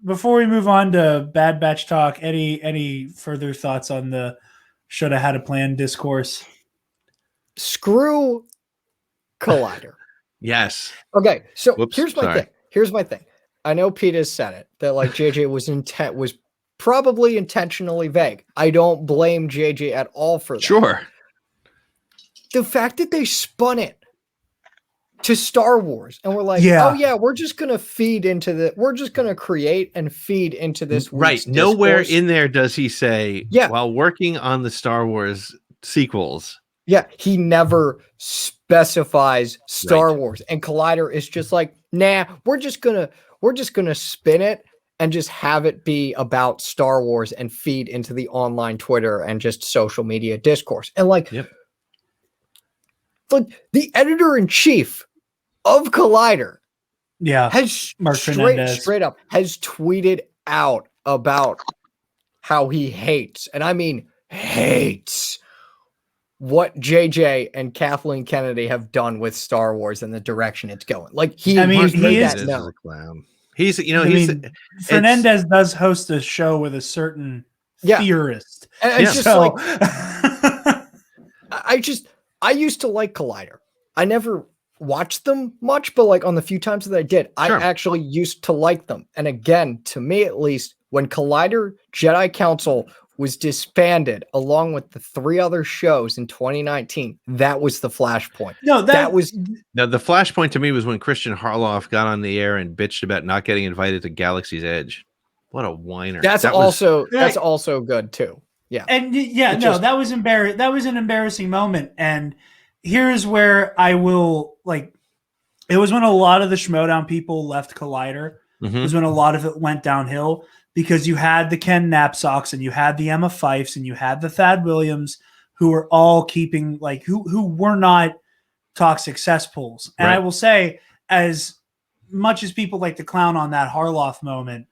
before we move on to Bad Batch talk, any further thoughts on the should have had a plan discourse? Screw Collider. Yes. Okay, so here's my thing. I know Pete has said it, that like JJ was probably intentionally vague. I don't blame JJ at all for that. Sure. The fact that they spun it to Star Wars and we're like, oh yeah, we're just gonna create and feed into this. Right. Nowhere in there does he say, while working on the Star Wars sequels. Yeah, he never specifies Star Wars, and Collider is just like, nah, we're just gonna spin it and just have it be about Star Wars and feed into the online Twitter and just social media discourse. And like, like the editor-in-chief of Collider, has straight up has tweeted out about how he hates, and I mean hates, what JJ and Kathleen Kennedy have done with Star Wars and the direction it's going. Like he is a clown. Fernandez does host a show with a certain theorist. And it's just like I used to like Collider. I never watched them much, but like on the few times that I did, I actually used to like them. And again, to me at least, when Collider Jedi Council was disbanded along with the 3 other shows in 2019, that was the flashpoint. No, the flashpoint to me was when Christian Harloff got on the air and bitched about not getting invited to Galaxy's Edge. What a whiner. That's also good too. Yeah. And that was embarrassing. That was an embarrassing moment. And here's where I will it was when a lot of the Schmodown people left Collider. It was when a lot of it went downhill, because you had the Ken Knapsacks and you had the Emma Fifes and you had the Thad Williams, who were all keeping who were not toxic cesspools. And I will say, as much as people like to clown on that Harloff moment,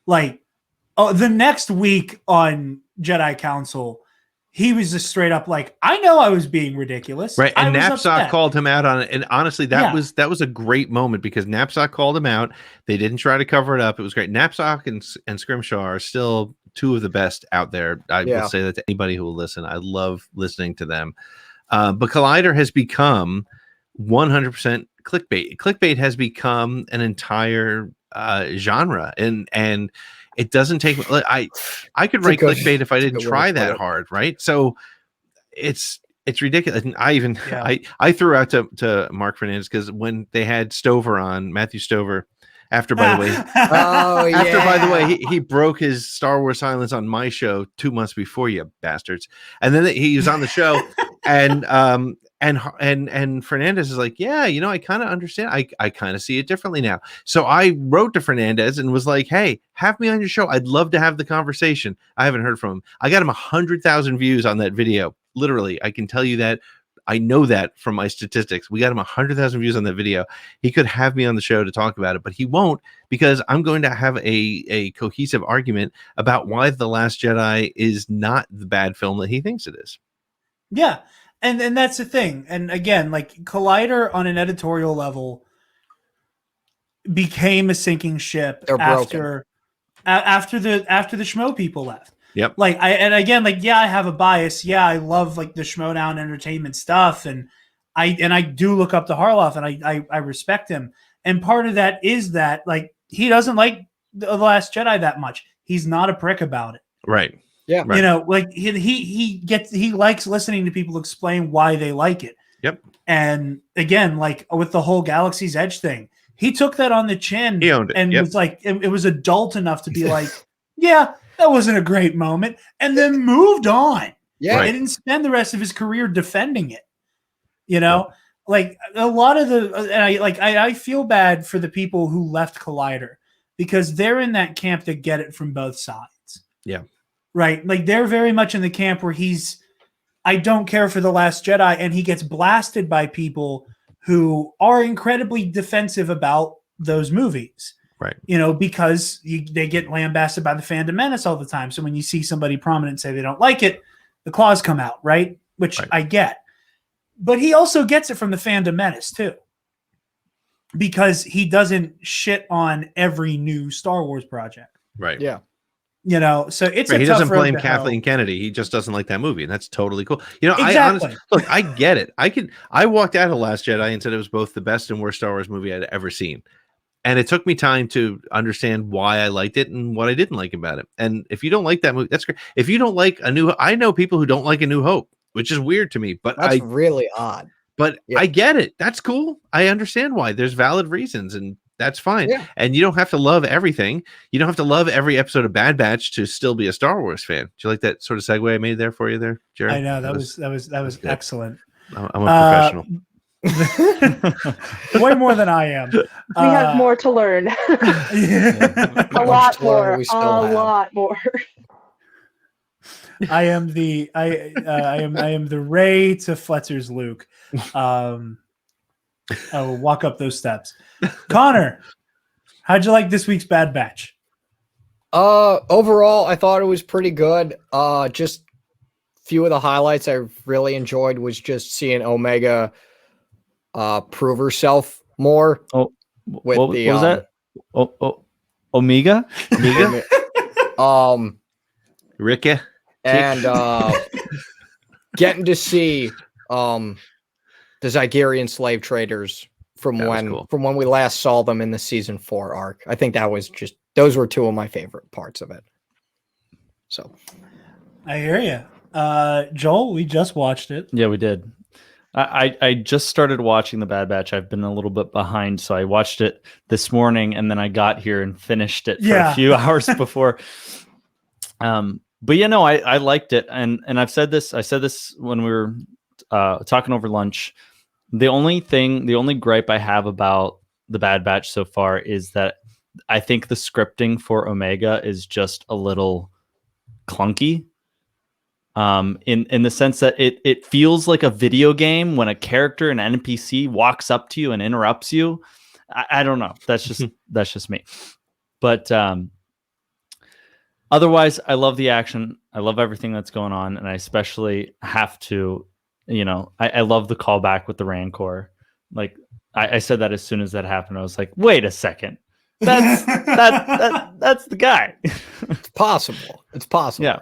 the next week on Jedi Council, he was just straight up like, I know I was being ridiculous. Right. And Knapsack called him out on it. And honestly, that was a great moment, because Knapsack called him out. They didn't try to cover it up. It was great. Knapsack and Scrimshaw are still 2 of the best out there. I will say that to anybody who will listen. I love listening to them. But Collider has become 100% clickbait. Clickbait has become an entire genre. And it doesn't take. I could write clickbait if I didn't try that hard, right? So it's ridiculous. And I threw out to Mark Fernandez, because when they had Stover on, Matthew Stover, after by the way, he broke his Star Wars silence on my show 2 months before, you bastards. And then he was on the show, and Fernandez is like, I kind of understand. I kind of see it differently now. So I wrote to Fernandez and was like, hey, have me on your show. I'd love to have the conversation. I haven't heard from him. I got him 100,000 views on that video. Literally, I can tell you that. I know that from my statistics. We got him 100,000 views on that video. He could have me on the show to talk about it, but he won't, because I'm going to have a cohesive argument about why The Last Jedi is not the bad film that he thinks it is. Yeah. And that's the thing. And again, Collider on an editorial level became a sinking ship after the Schmo people left. Yep. I have a bias. Yeah, I love the Schmodown entertainment stuff, and I do look up to Harloff, and I respect him. And part of that is that he doesn't like The Last Jedi that much. He's not a prick about it. Right. Yeah. Right. He likes listening to people explain why they like it. Yep. And again, like with the whole Galaxy's Edge thing, he took that on the chin. He owned it. And was like, it was adult enough to be like, yeah, that wasn't a great moment. And then moved on. Yeah. He didn't spend the rest of his career defending it. You know, like a lot of I feel bad for the people who left Collider because they're in that camp that get it from both sides. Yeah. Right. Like they're very much in the camp where I don't care for The Last Jedi, and he gets blasted by people who are incredibly defensive about those movies. Right. You know, because they get lambasted by the fandom menace all the time. So when you see somebody prominent say they don't like it, the claws come out, right? Which I get. But he also gets it from the fandom menace too. Because he doesn't shit on every new Star Wars project. Right. Yeah. You know, so it's he doesn't blame Kathleen Kennedy. He just doesn't like that movie, and that's totally cool. You know, I honestly look, I get it. I walked out of The Last Jedi and said it was both the best and worst Star Wars movie I'd ever seen. And it took me time to understand why I liked it and what I didn't like about it. And if you don't like that movie, that's great. If you don't like I know people who don't like A New Hope, which is weird to me, but that's really odd. But I get it. That's cool. I understand why. There's valid reasons, and that's fine. Yeah. And you don't have to love everything. You don't have to love every episode of Bad Batch to still be a Star Wars fan. Do you like that sort of segue I made there for you there, Jared? I know that was excellent. I'm a professional. Way more than I am. We have more to learn. A lot more. A lot more. I am the Ray to Fletzer's Luke. I will walk up those steps. Connor, how'd you like this week's Bad Batch? Overall, I thought it was pretty good. Just few of the highlights I really enjoyed was just seeing Omega prove herself more. Oh, what was that? Omega? Ricka. And getting to see the Zygerian slave traders from when we last saw them in the season 4 arc. I think that was those were two of my favorite parts of it. So I hear you. Joel, we just watched it. Yeah, we did. I just started watching the Bad Batch. I've been a little bit behind, so I watched it this morning and then I got here and finished it for a few hours before. But I liked it, and I said this when we were talking over lunch. The only gripe I have about the Bad Batch so far is that I think the scripting for Omega is just a little clunky. In the sense that it feels like a video game when a character, an NPC, walks up to you and interrupts you. I don't know. That's just me. But otherwise, I love the action. I love everything that's going on, and I especially have to, I love the callback with the Rancor. Like I said that as soon as that happened, I was like, wait a second, that's the guy. It's possible. Yeah.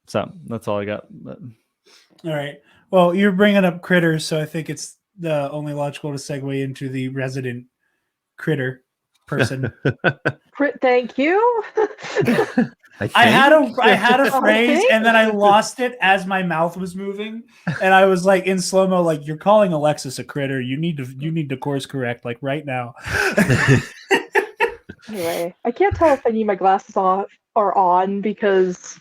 So that's all I got. But... All right. Well, you're bringing up critters, so I think it's the only logical to segue into the resident critter person. Thank you. I had a phrase and then I lost it as my mouth was moving, and I was like in slow mo, like, you're calling Alexis a critter. You need to course correct like right now. Anyway, I can't tell if I need my glasses off or on because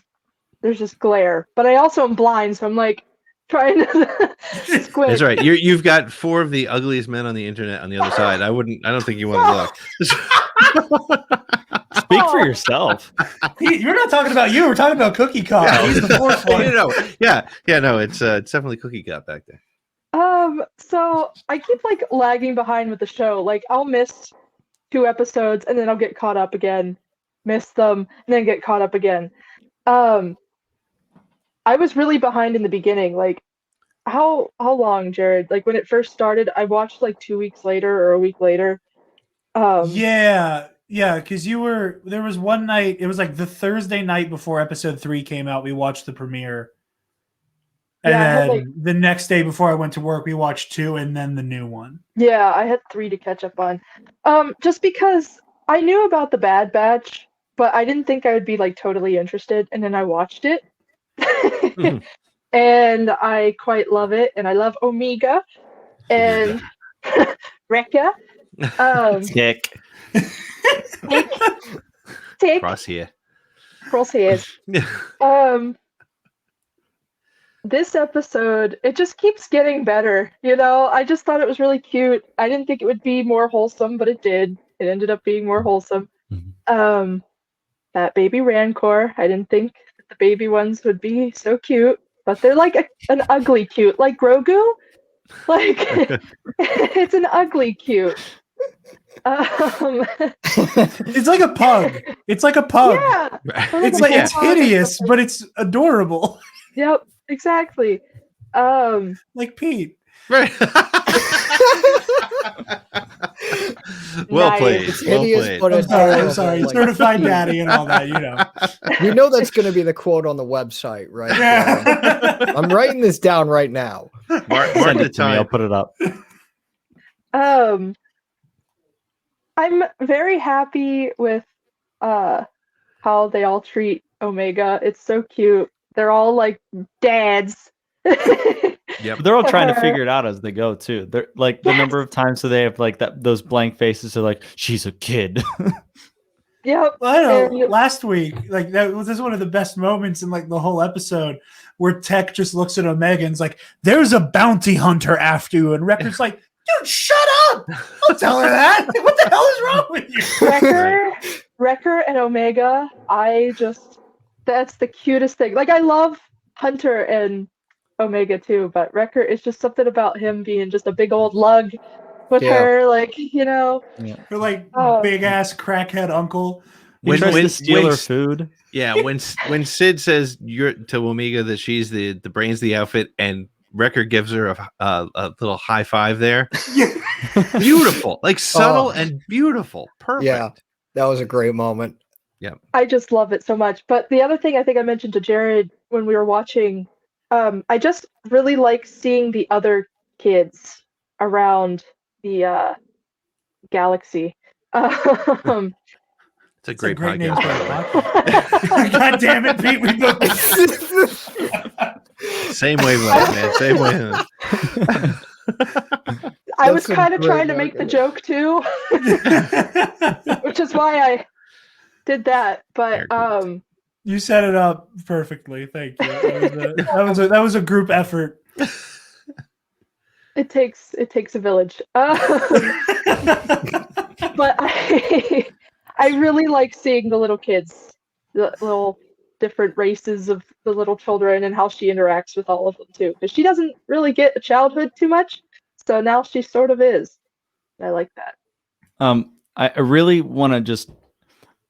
there's just glare, but I also am blind, so I'm like trying to squint. That's right. You've got 4 of the ugliest men on the internet on the other side. I don't think you want to look. Speak for yourself. You're not talking about you. We're talking about Cookie Cop. Yeah. He's the 4th one. No, it's definitely Cookie Cop back there. So I keep like lagging behind with the show. Like I'll miss 2 episodes and then I'll get caught up again, miss them, and then get caught up again. I was really behind in the beginning. Like, how long, Jared? Like when it first started, I watched like 2 weeks later or a week later. Yeah, because there was one night, it was like the Thursday night before episode 3 came out, we watched the premiere. And then the next day before I went to work, we watched 2 and then the new one. Yeah, I had 3 to catch up on. Just because I knew about the Bad Batch, but I didn't think I would be like totally interested, and then I watched it. and I quite love it. And I love Omega and Rekka. Tick. Tick. Crosshairs. This episode, it just keeps getting better. You know, I just thought it was really cute. I didn't think it would be more wholesome, but it did. It ended up being more wholesome. Mm-hmm. That baby Rancor, I didn't think that the baby ones would be so cute, but they're like an ugly cute, like Grogu. Like it's an ugly cute. It's like a pug. It's like a pug. Yeah, It's like it's hideous, but it's adorable. Yep, exactly. Like Pete. Right. Well Nice. played. It's Well hideous, played. but it's I'm sorry. like- Certified daddy and all that, you know. You know that's going to be the quote on the website, right? Yeah. I'm writing this down right now. Mark Send the it to me. I'll time. put it up. I'm very happy with how they all treat Omega. It's so cute. They're all like dads. Yep. They're all trying to figure it out as they go too. They're like the number of times that they have like those blank faces are like, she's a kid. Yep. Well, I know. And- Last week, like this is one of the best moments in like the whole episode where Tech just looks at Omega and's like, "There's a bounty hunter after you," and Wrecker's like, "Dude, shut up! Don't tell her that. What the hell is wrong with you?" Wrecker and Omega, that's the cutest thing. Like I love Hunter and Omega too, but Wrecker is just something about him being just a big old lug with her, like, you know. Her like Oh. big ass crackhead uncle. He tries to steal her food. Yeah, when Sid says to Omega that she's the brains of the outfit, and Wrecker gives her a little high five there. Beautiful, like subtle and beautiful. Perfect. Yeah, that was a great moment. I just love it so much. But the other thing I think I mentioned to Jared when we were watching, I just really like seeing the other kids around the galaxy. It's a great name podcast. for by a the podcast. God damn it, Pete! We both. way. Same wavelength, man. Same wavelength. I was That's a kind of great trying to make the joke too, which is why I did that. But You set it up perfectly. Thank you. That was a group effort. it takes a village. But I really like seeing the little kids, the little different races of the little children, and how she interacts with all of them too. Because she doesn't really get a childhood too much, so now she sort of is. I like that. I really want to just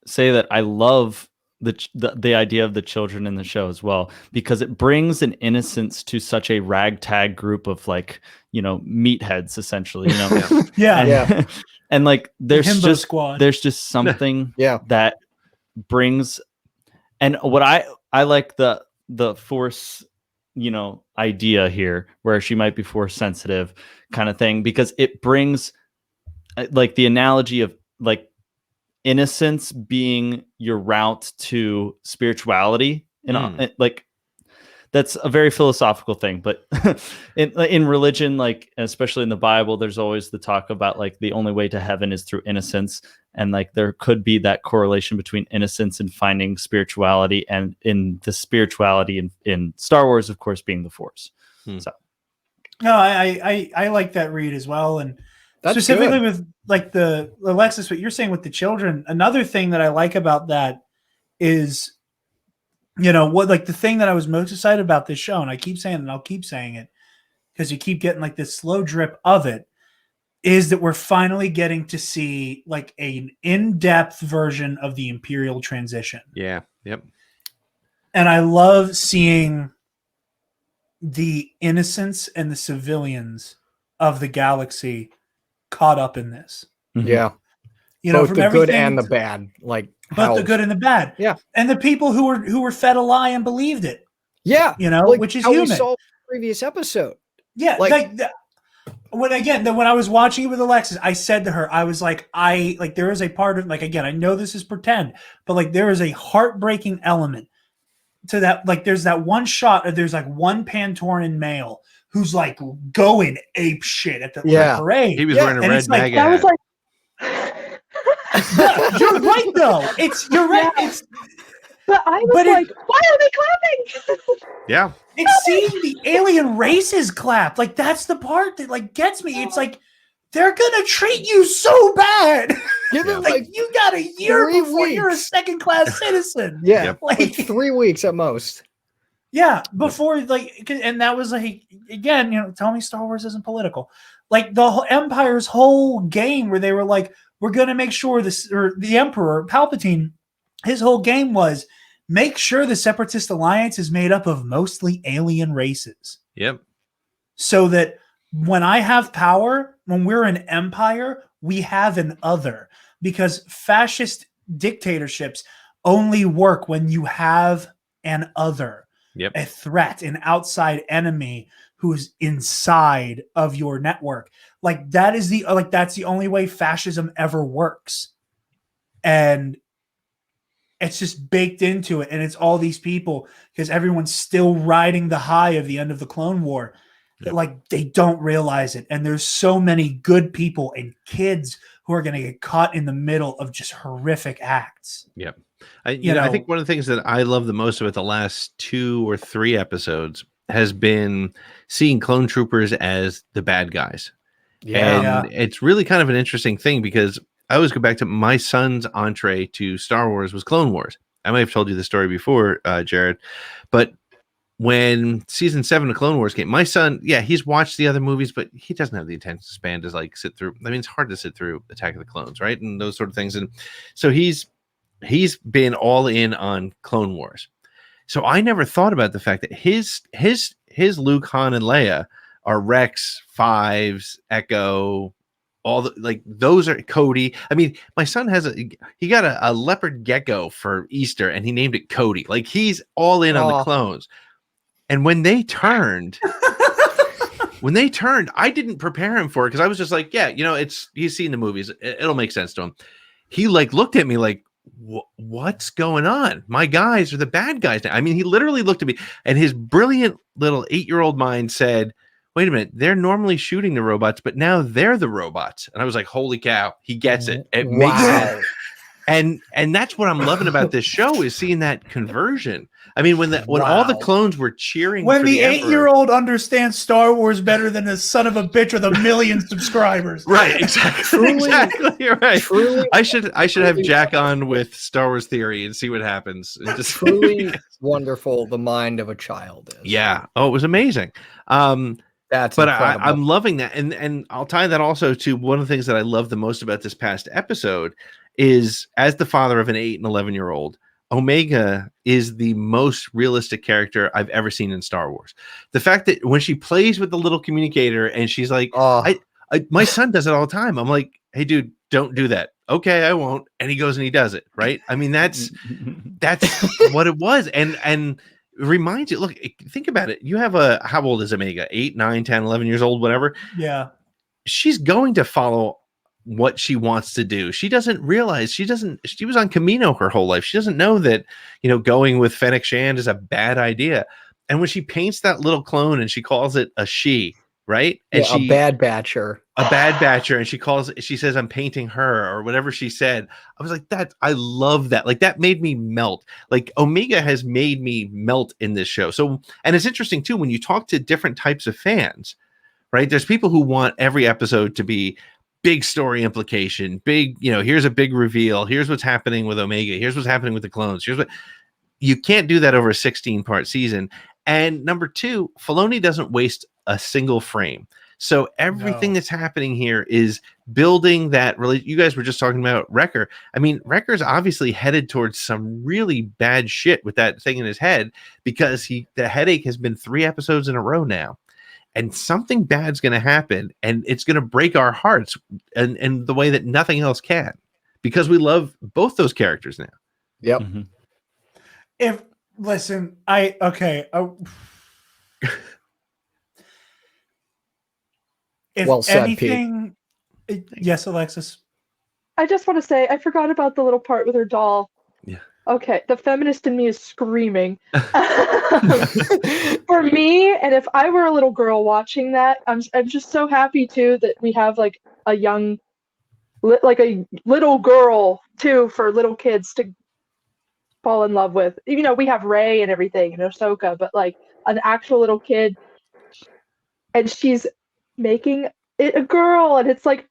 say that I love the idea of the children in the show as well, because it brings an innocence to such a ragtag group of like, you know, meatheads essentially, you know. Yeah. And like there's Himbo just squad. there's just something Yeah. that brings, and what I like the Force, you know, idea here where she might be Force sensitive kind of thing, because it brings like the analogy of like innocence being your route to spirituality, you know, like that's a very philosophical thing, but in religion, like especially in the Bible, there's always the talk about like the only way to heaven is through innocence, and like there could be that correlation between innocence and finding spirituality, and in the spirituality in Star Wars, of course, being the Force. So No, I like that read as well, and That's specifically good. with like the Alexis, what you're saying with the children. Another thing that I like about that is, you know, what like the thing that I was most excited about this show, and I keep saying it and I'll keep saying it because you keep getting like this slow drip of it, is that we're finally getting to see like an in-depth version of the Imperial transition. Yeah. Yep. And I love seeing the innocence and the civilians of the galaxy caught up in this. Yeah. You know, Both from the good everything, and the bad. Like but the good and the bad. Yeah. And the people who were fed a lie and believed it. Yeah. You know, Like which is how human. we saw in the previous episode. Yeah, like- when I was watching it with Alexis, I said to her, I was like, there is a part of, like, again, I know this is pretend, but like there is a heartbreaking element to that, like there's that one shot of there's like one Pantoran male who's like going ape shit at the parade. He was wearing a red MAGA that was hat. No, you're right though. You're right. Yeah. But I was like, why are they clapping? Yeah. It's seeing the alien races clap. Like that's the part that like gets me. It's like they're gonna treat you so bad. Give it like you got a year before you're a second-class citizen. Yeah, like 3 weeks at most. Yeah, before like, and that was like again, tell me Star Wars isn't political. Like the whole Empire's whole game where they were like, we're gonna make sure this, or the Emperor Palpatine, his whole game was make sure the Separatist Alliance is made up of mostly alien races. Yep. So that when I have power, when we're an empire, we have an other, because fascist dictatorships only work when you have an other, a threat, an outside enemy who's inside of your network. Like that is that's the only way fascism ever works. And it's just baked into it. And it's all these people, because everyone's still riding the high of the end of the Clone War. That like they don't realize it, and there's so many good people and kids who are going to get caught in the middle of just horrific acts. Yep. I think one of the things that I love the most about the last 2 or 3 episodes has been seeing clone troopers as the bad guys. And it's really kind of an interesting thing, because I always go back to my son's entree to Star Wars was Clone Wars. I might have told you the story before, Jared, but when season 7 of Clone Wars came, my son, he's watched the other movies, but he doesn't have the attention span to like sit through. I mean, it's hard to sit through Attack of the Clones, right? And those sort of things. And so he's been all in on Clone Wars. So I never thought about the fact that his Luke, Han, and Leia are Rex, Fives, Echo, all the, like those are Cody. I mean, my son he got a leopard gecko for Easter, and he named it Cody. Like he's all in on the clones. And when they turned, I didn't prepare him for it, because I was just like, he's seen the movies. It'll make sense to him. He like looked at me like, what's going on? My guys are the bad guys now. I mean, he literally looked at me, and his brilliant little 8-year-old mind said, wait a minute, they're normally shooting the robots, but now they're the robots. And I was like, holy cow, he gets it. It makes sense. And that's what I'm loving about this show, is seeing that conversion. I mean, when all the clones were cheering, when for the 8-year-old understands Star Wars better than a son of a bitch with 1 million subscribers, right? Exactly, exactly right. I should have Jack on with Star Wars theory and see what happens. Just truly wonderful. The mind of a child is. Yeah. Oh, it was amazing. But I'm loving that, and I'll tie that also to one of the things that I love the most about this past episode is, as the father of an 8 and 11-year-old, Omega is the most realistic character I've ever seen in Star Wars. The fact that when she plays with the little communicator and she's like, my son does it all the time. I'm like, hey, dude, don't do that. Okay, I won't. And he goes and he does it. Right. I mean, that's what it was. And it reminds you, look, think about it. You have how old is Omega? 8, 9, 10, 11 years old, whatever. Yeah. She's going to follow what she wants to do. She doesn't realize she was on Camino her whole life. She doesn't know that, going with Fennec Shand is a bad idea. And when she paints that little clone and she calls it a she, right? And a bad batcher. And she says, I'm painting her, or whatever she said. I was like, I love that. Like that made me melt. Like Omega has made me melt in this show. So, and it's interesting too, when you talk to different types of fans, right? There's people who want every episode to be big story implication, big, here's a big reveal. Here's what's happening with Omega. Here's what's happening with the clones. You can't do that over a 16-part season. And number 2, Filoni doesn't waste a single frame. So everything that's happening here is building that. Really, you guys were just talking about Wrecker. I mean, Wrecker's obviously headed towards some really bad shit with that thing in his head, because the headache has been 3 episodes in a row now. And something bad's going to happen, and it's going to break our hearts in the way that nothing else can, because we love both those characters now. Yep. Mm-hmm. If well said, anything, Pete. Yes, Alexis. I just want to say I forgot about the little part with her doll. Yeah. Okay, the feminist in me is screaming. For me, and if I were a little girl watching that, I'm just so happy too that we have like a young, like a little girl too for little kids to fall in love with. You know, we have Rey and everything and Ahsoka, but like an actual little kid, and she's making it a girl, and it's like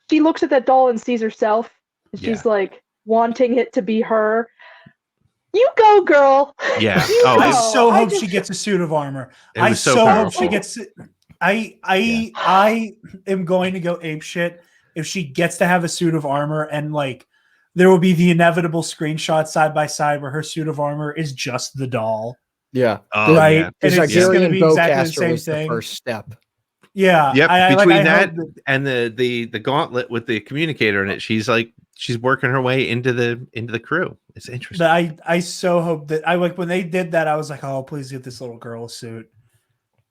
she looks at that doll and sees herself, and she's like wanting it to be her. You go, girl. Yeah. I so hope she gets a suit of armor. I so hope she gets. I am going to go apeshit if she gets to have a suit of armor, and like there will be the inevitable screenshot side by side where her suit of armor is just the doll. Yeah. Right. Yeah. And it's just going to be exactly the same was thing. The first step. Yeah. Yep. Between that and the gauntlet with the communicator in it, she's working her way into the crew. It's interesting. But I so hope that when they did that, I was like, oh, please get this little girl a suit.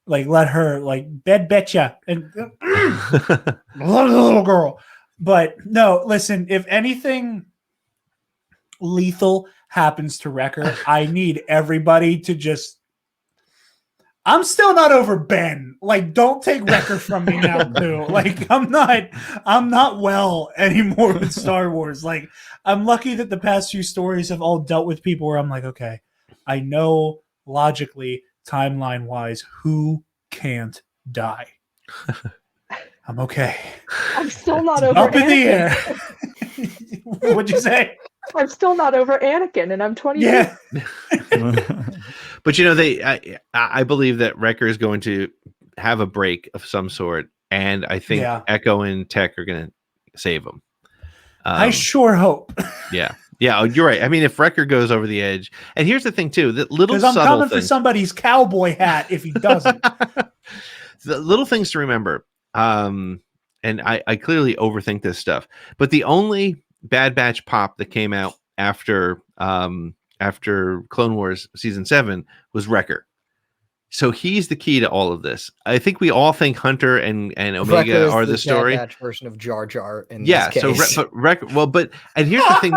Like, let her bed betcha and love the little girl. But no, listen, if anything lethal happens to Wrecker, I need everybody to just. I'm still not over Ben. Like, don't take Wrecker from me now, too. Like, I'm not well anymore with Star Wars. Like, I'm lucky that the past few stories have all dealt with people where I'm like, okay, I know logically, timeline-wise, who can't die. I'm okay. I'm still not over Up Anakin. In the air. What'd you say? I'm still not over Anakin, and I'm 22. Yeah. But I believe that Wrecker is going to have a break of some sort, and I think Echo and Tech are going to save him. I sure hope. Yeah. Oh, you're right. I mean, if Wrecker goes over the edge, and here's the thing too, that little because I'm coming for somebody's cowboy hat if he doesn't. The little things to remember, and I clearly overthink this stuff, but the only Bad Batch pop that came out after Clone Wars season 7 was Wrecker. So he's the key to all of this. I think we all think Hunter and Omega are the story. Bad Batch version of Jar Jar. In this case. So Wrecker. Well, and here's the thing.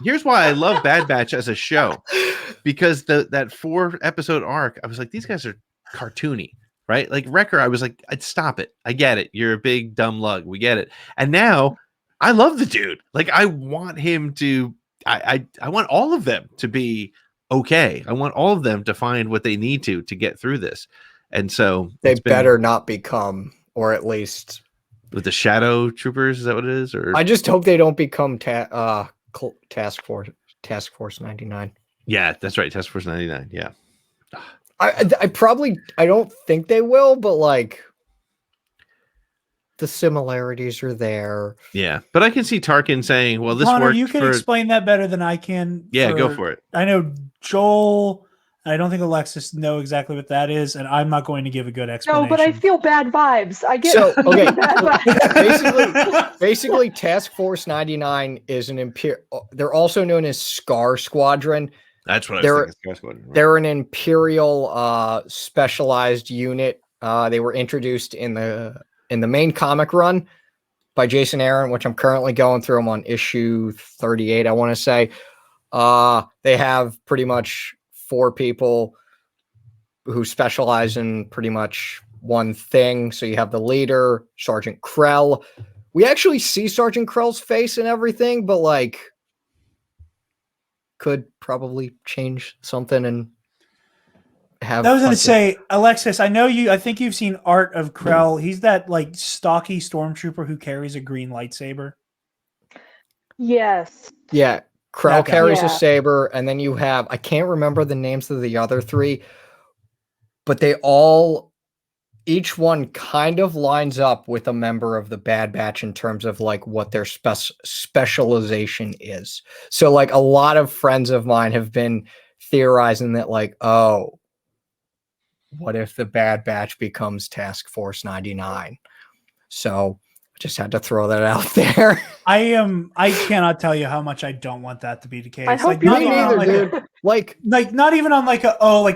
Here's why I love Bad Batch as a show, because that 4-episode arc, I was like, these guys are cartoony, right? Like Wrecker, I was like, I'd stop it. I get it. You're a big dumb lug. We get it. And now I love the dude. Like I want him to. I want all of them to be okay. I want all of them to find what they need to get through this. And so they better not become, or at least with the Shadow Troopers. Is that what it is? Or I just hope they don't become Task Force 99. Yeah, that's right. Task Force 99. Yeah. I don't think they will, but like the similarities are there. Yeah, but I can see Tarkin saying, well, this Connor, worked. You can explain that better than I can. Yeah, go for it. I know Joel, and I don't think Alexis know exactly what that is, and I'm not going to give a good explanation. No, but I feel bad vibes. I get so okay. bad vibes. basically, Task Force 99 is an They're also known as Scar Squadron. That's what I was thinking. Scar Squadron. Right. They're an Imperial specialized unit. They were introduced in the main comic run by Jason Aaron, which I'm currently going through. I'm on issue 38, I want to say. They have pretty much 4 people who specialize in pretty much one thing. So you have the leader, Sergeant Krell. We actually see Sergeant Krell's face and everything, but like could probably change something and have. I was going to say, Alexis, I think you've seen art of Krell. He's that like stocky stormtrooper who carries a green lightsaber. Yes. Yeah. Krell carries a saber, and then you have, I can't remember the names of the other 3, but each one kind of lines up with a member of the Bad Batch in terms of like what their specialization is. So like a lot of friends of mine have been theorizing that like, oh, what if the Bad Batch becomes Task Force 99? So I just had to throw that out there. I cannot tell you how much I don't want that to be the case. I hope like, you're not even on, dude. Like not even on like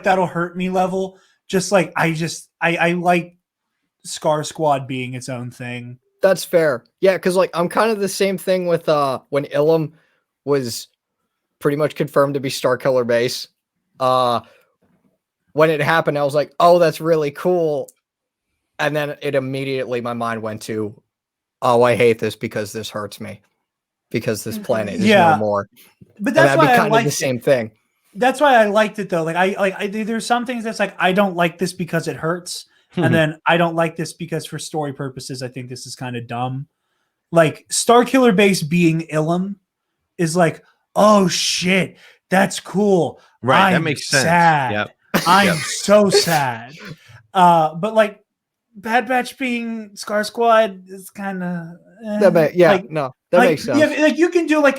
that'll hurt me level. Just like I like Scar Squad being its own thing. That's fair. Yeah, because like I'm kind of the same thing with when Ilum was pretty much confirmed to be Starkiller Base. When it happened, I was like, oh, that's really cool. And then it immediately, my mind went to, oh, I hate this because this hurts me. Because this planet is no more. But that's why I liked the same thing. That's why I liked it though. Like I there's some things that's like, I don't like this because it hurts. And then I don't like this because for story purposes, I think this is kind of dumb. Like Starkiller Base being Ilum is like, oh shit, that's cool. Right, that makes sense. Sad. Yep. I'm so sad. But like Bad Batch being Scar Squad is kind of that makes sense. Yeah, like you can do like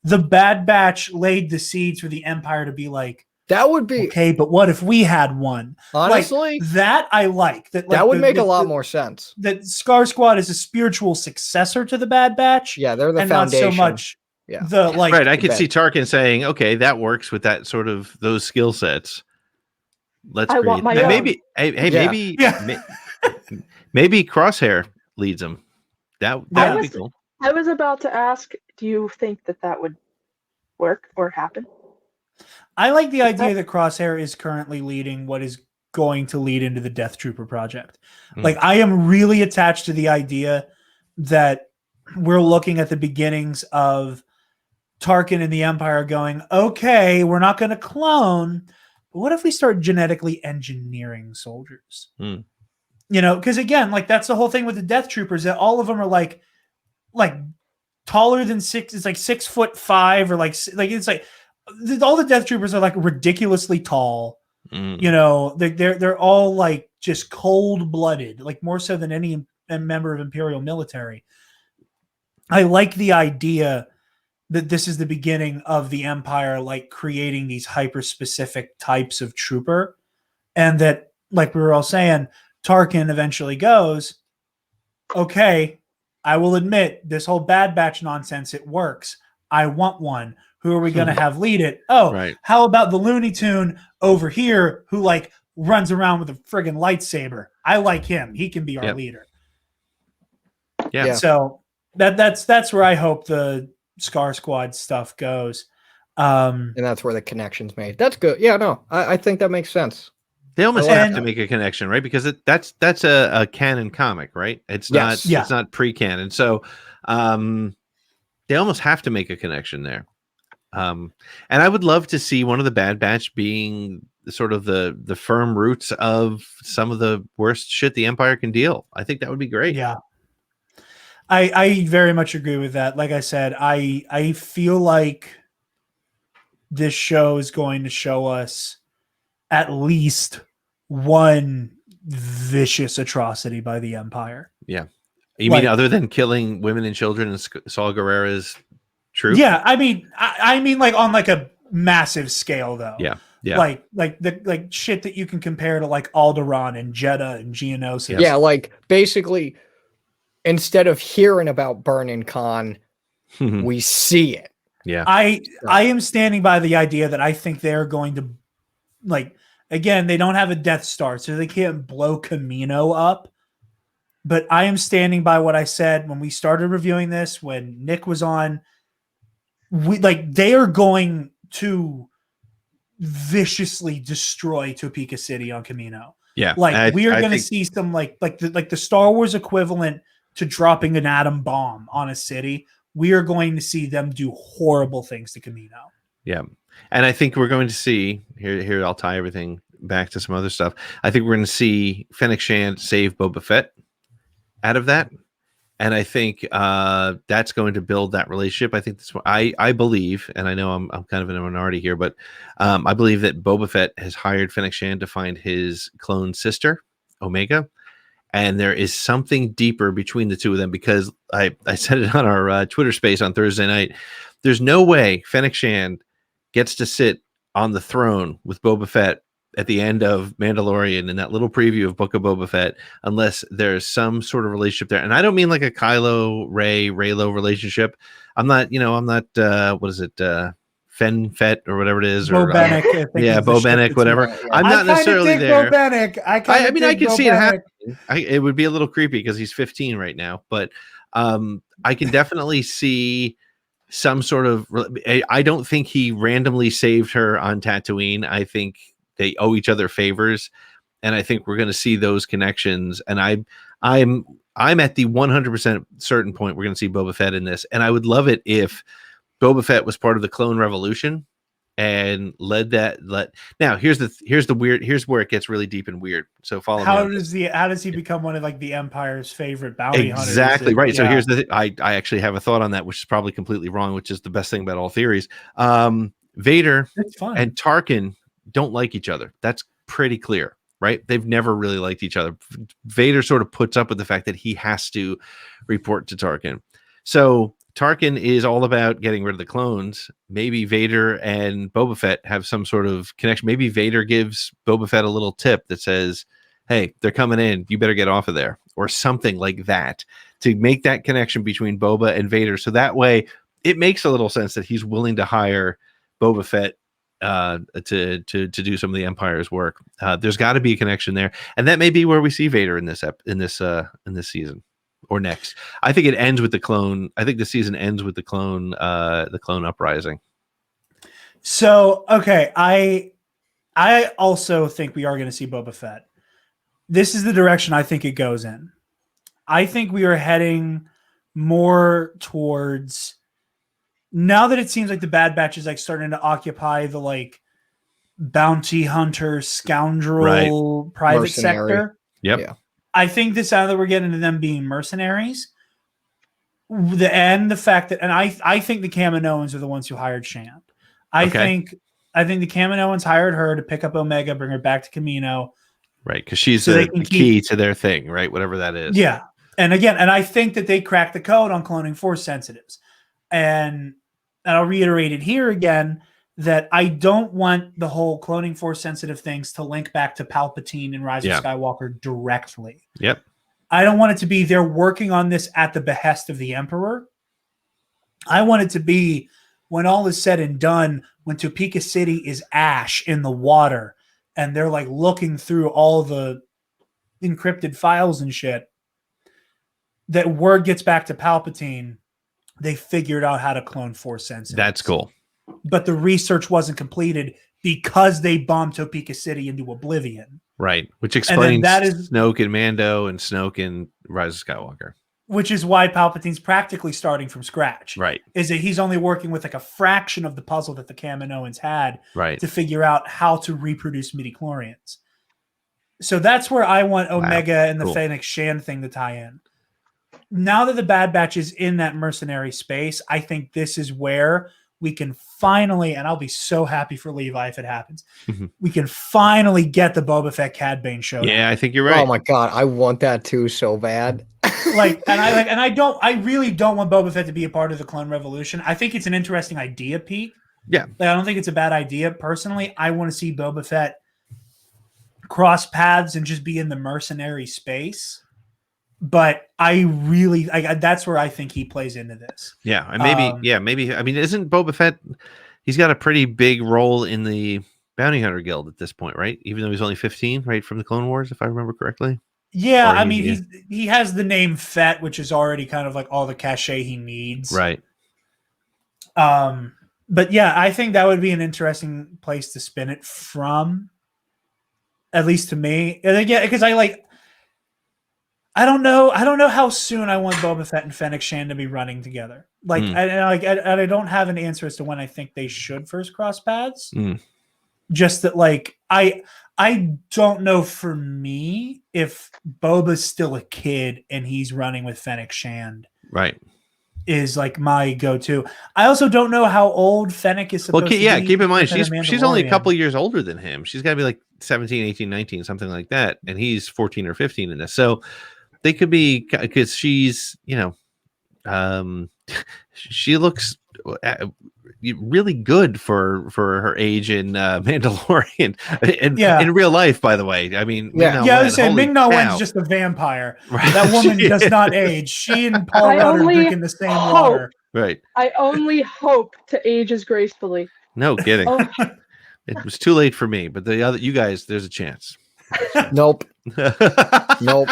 the Bad Batch laid the seeds for the Empire to be like, that would be okay, but what if we had one? Honestly, like, that I like. That would make a lot more sense. That Scar Squad is a spiritual successor to the Bad Batch. Yeah, they're the and foundation. Not so much the like. Right, I could see Tarkin saying, "Okay, that works with that sort of those skill sets. Let's want my own. own." Maybe, maybe Crosshair leads them. That would be cool. I was about to ask, do you think that would work or happen? I like the idea that Crosshair is currently leading what is going to lead into the Death Trooper project. Like, I am really attached to the idea that we're looking at the beginnings of Tarkin and the Empire going, okay, we're not going to clone, but what if we start genetically engineering soldiers? You know, because again, like that's the whole thing with the Death Troopers, that all of them are like taller than 6. It's like 6'5" or like it's like all the Death Troopers are like ridiculously tall. You know, they're all like just cold-blooded, like more so than any member of Imperial military. I like the idea that this is the beginning of the Empire, like creating these hyper-specific types of trooper, and that, like we were all saying, Tarkin eventually goes, okay, I will admit this whole Bad Batch nonsense, it works. I want one. Who are we going to have lead it? Oh, right. How about the Looney Tune over here who like runs around with a friggin' lightsaber? I like him. He can be our leader. Yeah. So that's where I hope the Scar Squad stuff goes. And that's where the connection's made. That's good. Yeah, no, I think that makes sense. They almost have to make a connection, right? Because that's a canon comic, right? It's not pre-canon. So they almost have to make a connection there. And I would love to see one of the Bad Batch being sort of the firm roots of some of the worst shit the Empire can deal. I think that would be great. Yeah. I very much agree with that. Like I said, I feel like this show is going to show us at least one vicious atrocity by the Empire. Yeah. You mean other than killing women and children in Saw Gerrera's troop? Yeah, I mean like on like a massive scale though. Yeah. Like shit that you can compare to like Alderaan and Jeddah and Geonosis. Yeah, like basically instead of hearing about Burning Khan, we see it. Yeah. I am standing by the idea that I think they're going to, like, again, they don't have a Death Star, so they can't blow Kamino up. But I am standing by what I said when we started reviewing this, when Nick was on. They are going to viciously destroy Topeka City on Kamino. Yeah. We are going to see some like the Star Wars equivalent to dropping an atom bomb on a city. We are going to see them do horrible things to Kamino. Yeah. And I think we're going to see here. I'll tie everything back to some other stuff. I think we're going to see Fennec Shand save Boba Fett out of that. And I think that's going to build that relationship. I think that's what I believe, and I know I'm kind of in a minority here, but I believe that Boba Fett has hired Fennec Shand to find his clone sister, Omega. And there is something deeper between the two of them, because I said it on our Twitter space on Thursday night. There's no way Fennec Shand gets to sit on the throne with Boba Fett at the end of Mandalorian in that little preview of Book of Boba Fett, unless there's some sort of relationship there. And I don't mean like a Kylo Raylo relationship. I'm not, what is it? Fen Fett or whatever it is, Bo or Bennett, Bo Bennett, whatever. Yeah. I'm not necessarily there. Bo Bennett. I can see it happening. It would be a little creepy because he's 15 right now, but I can definitely see some sort of. I don't think he randomly saved her on Tatooine. I think they owe each other favors, and I think we're going to see those connections. And I'm at the 100% certain point we're going to see Boba Fett in this, and I would love it if Boba Fett was part of the Clone Revolution and led that. Now here's where it gets really deep and weird. So follow how me. How does he become one of like the Empire's favorite bounty hunters? Exactly right. So here's I actually have a thought on that, which is probably completely wrong, which is the best thing about all theories. Vader and Tarkin don't like each other. That's pretty clear, right? They've never really liked each other. Vader sort of puts up with the fact that he has to report to Tarkin. So Tarkin is all about getting rid of the clones. Maybe Vader and Boba Fett have some sort of connection. Maybe Vader gives Boba Fett a little tip that says, hey, they're coming in. You better get off of there, or something like that, to make that connection between Boba and Vader. So that way it makes a little sense that he's willing to hire Boba Fett to do some of the Empire's work. There's got to be a connection there. And that may be where we see Vader in this season. Or next. I think it ends with the clone. I think the season ends with the clone uprising. So, okay, I also think we are going to see Boba Fett. This is the direction I think it goes in. I think we are heading more towards, now that it seems like the Bad Batch is like starting to occupy the like bounty hunter, scoundrel, private mercenary sector. Yep. Yeah. I think this now that we're getting into them being mercenaries, the fact that, and I think the Kaminoans are the ones who hired Shand. I think the Kaminoans hired her to pick up Omega, bring her back to Kamino. Right, because she's the key to their thing, right? Whatever that is. Yeah. And again, and I think that they cracked the code on cloning Force sensitives. And I'll reiterate it here again, that I don't want the whole cloning Force sensitive things to link back to Palpatine and Rise of Skywalker directly. Yep. I don't want it to be they're working on this at the behest of the Emperor. I want it to be, when all is said and done, when Topeka City is ash in the water and they're like looking through all the encrypted files and shit, that word gets back to Palpatine, they figured out how to clone Force sensitives. That's cool. But the research wasn't completed because they bombed Topeka City into oblivion. Right. Which explains that is Snoke and Mando and Snoke and Rise of Skywalker. Which is why Palpatine's practically starting from scratch. Right. Is that he's only working with like a fraction of the puzzle that the Kaminoans had to figure out how to reproduce midichlorians. So that's where I want Omega and the Fennec Shand thing to tie in. Now that the Bad Batch is in that mercenary space, I think this is where we can finally, and I'll be so happy for Levi if it happens, we can finally get the Boba Fett Cad Bane show. Yeah, I think you're right. Oh my God, I want that too so bad. I really don't want Boba Fett to be a part of the Clone Revolution. I think it's an interesting idea, Pete. Yeah. I don't think it's a bad idea. Personally, I want to see Boba Fett cross paths and just be in the mercenary space. But that's where I think he plays into this. Yeah, and maybe. I mean, isn't Boba Fett? He's got a pretty big role in the Bounty Hunter Guild at this point, right? Even though he's only 15, right, from the Clone Wars, if I remember correctly. Yeah, I mean, he has the name Fett, which is already kind of like all the cachet he needs, right? But yeah, I think that would be an interesting place to spin it from, at least to me. And again, because I don't know how soon I want Boba Fett and Fennec Shand to be running together. I don't have an answer as to when I think they should first cross paths. Just that, I don't know for me if Boba's still a kid and he's running with Fennec Shand. Right. Is like my go-to. I also don't know how old Fennec is supposed to be. Yeah, keep in mind, she's only a couple years older than him. She's got to be like 17, 18, 19, something like that. And he's 14 or 15 in this. So they could be, because she's, she looks really good for her age in Mandalorian and in real life, by the way. I mean, I was saying Ming-Na Wen's just a vampire. Right. That woman does not age. She and Paul Rudd are drinking the same water. Right. I only hope to age as gracefully. No kidding. It was too late for me, but you guys, there's a chance. Nope. Nope.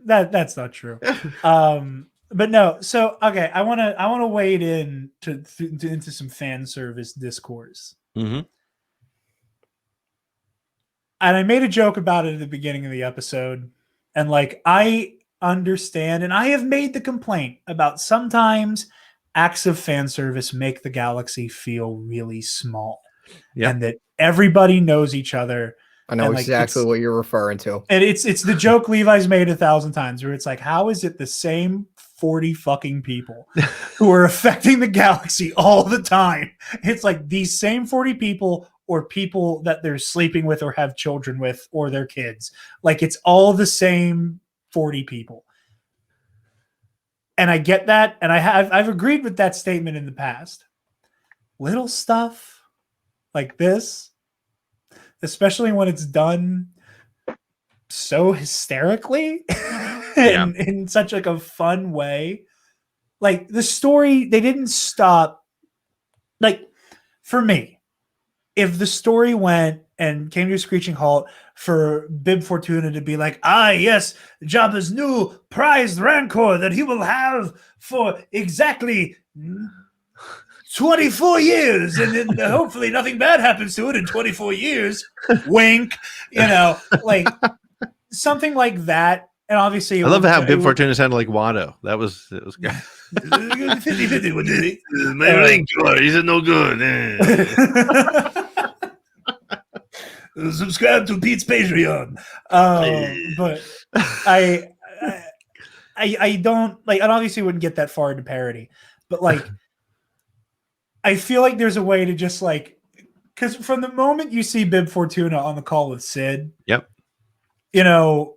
That's not true. But no, so okay, I want to wade in into some fan service discourse. Mm-hmm. And I made a joke about it at the beginning of the episode, and like I understand, and I have made the complaint about sometimes acts of fan service make the galaxy feel really small, and that everybody knows each other. I know like, exactly what you're referring to. And it's the joke Levi's made 1,000 times, where it's like, how is it the same 40 fucking people who are affecting the galaxy all the time? It's like these same 40 people, or people that they're sleeping with or have children with, or their kids. Like, it's all the same 40 people. And I get that, and I've agreed with that statement in the past. Little stuff like this, especially when it's done so hysterically in such like a fun way. Like, the story, they didn't stop. Like, for me, if the story went and came to a screeching halt for Bib Fortuna to be like, yes, Jabba's new prized rancor that he will have for exactly 24 years, and then hopefully nothing bad happens to it in 24 years. Wink, like something like that. And obviously, I love how Bib Fortuna sounded like Watto. It was good. 50-50 with it. My rancor, he's no good. Subscribe to Pete's Patreon. But I don't like. I obviously wouldn't get that far into parody, but like, I feel like there's a way to just like, because from the moment you see Bib Fortuna on the call with Sid,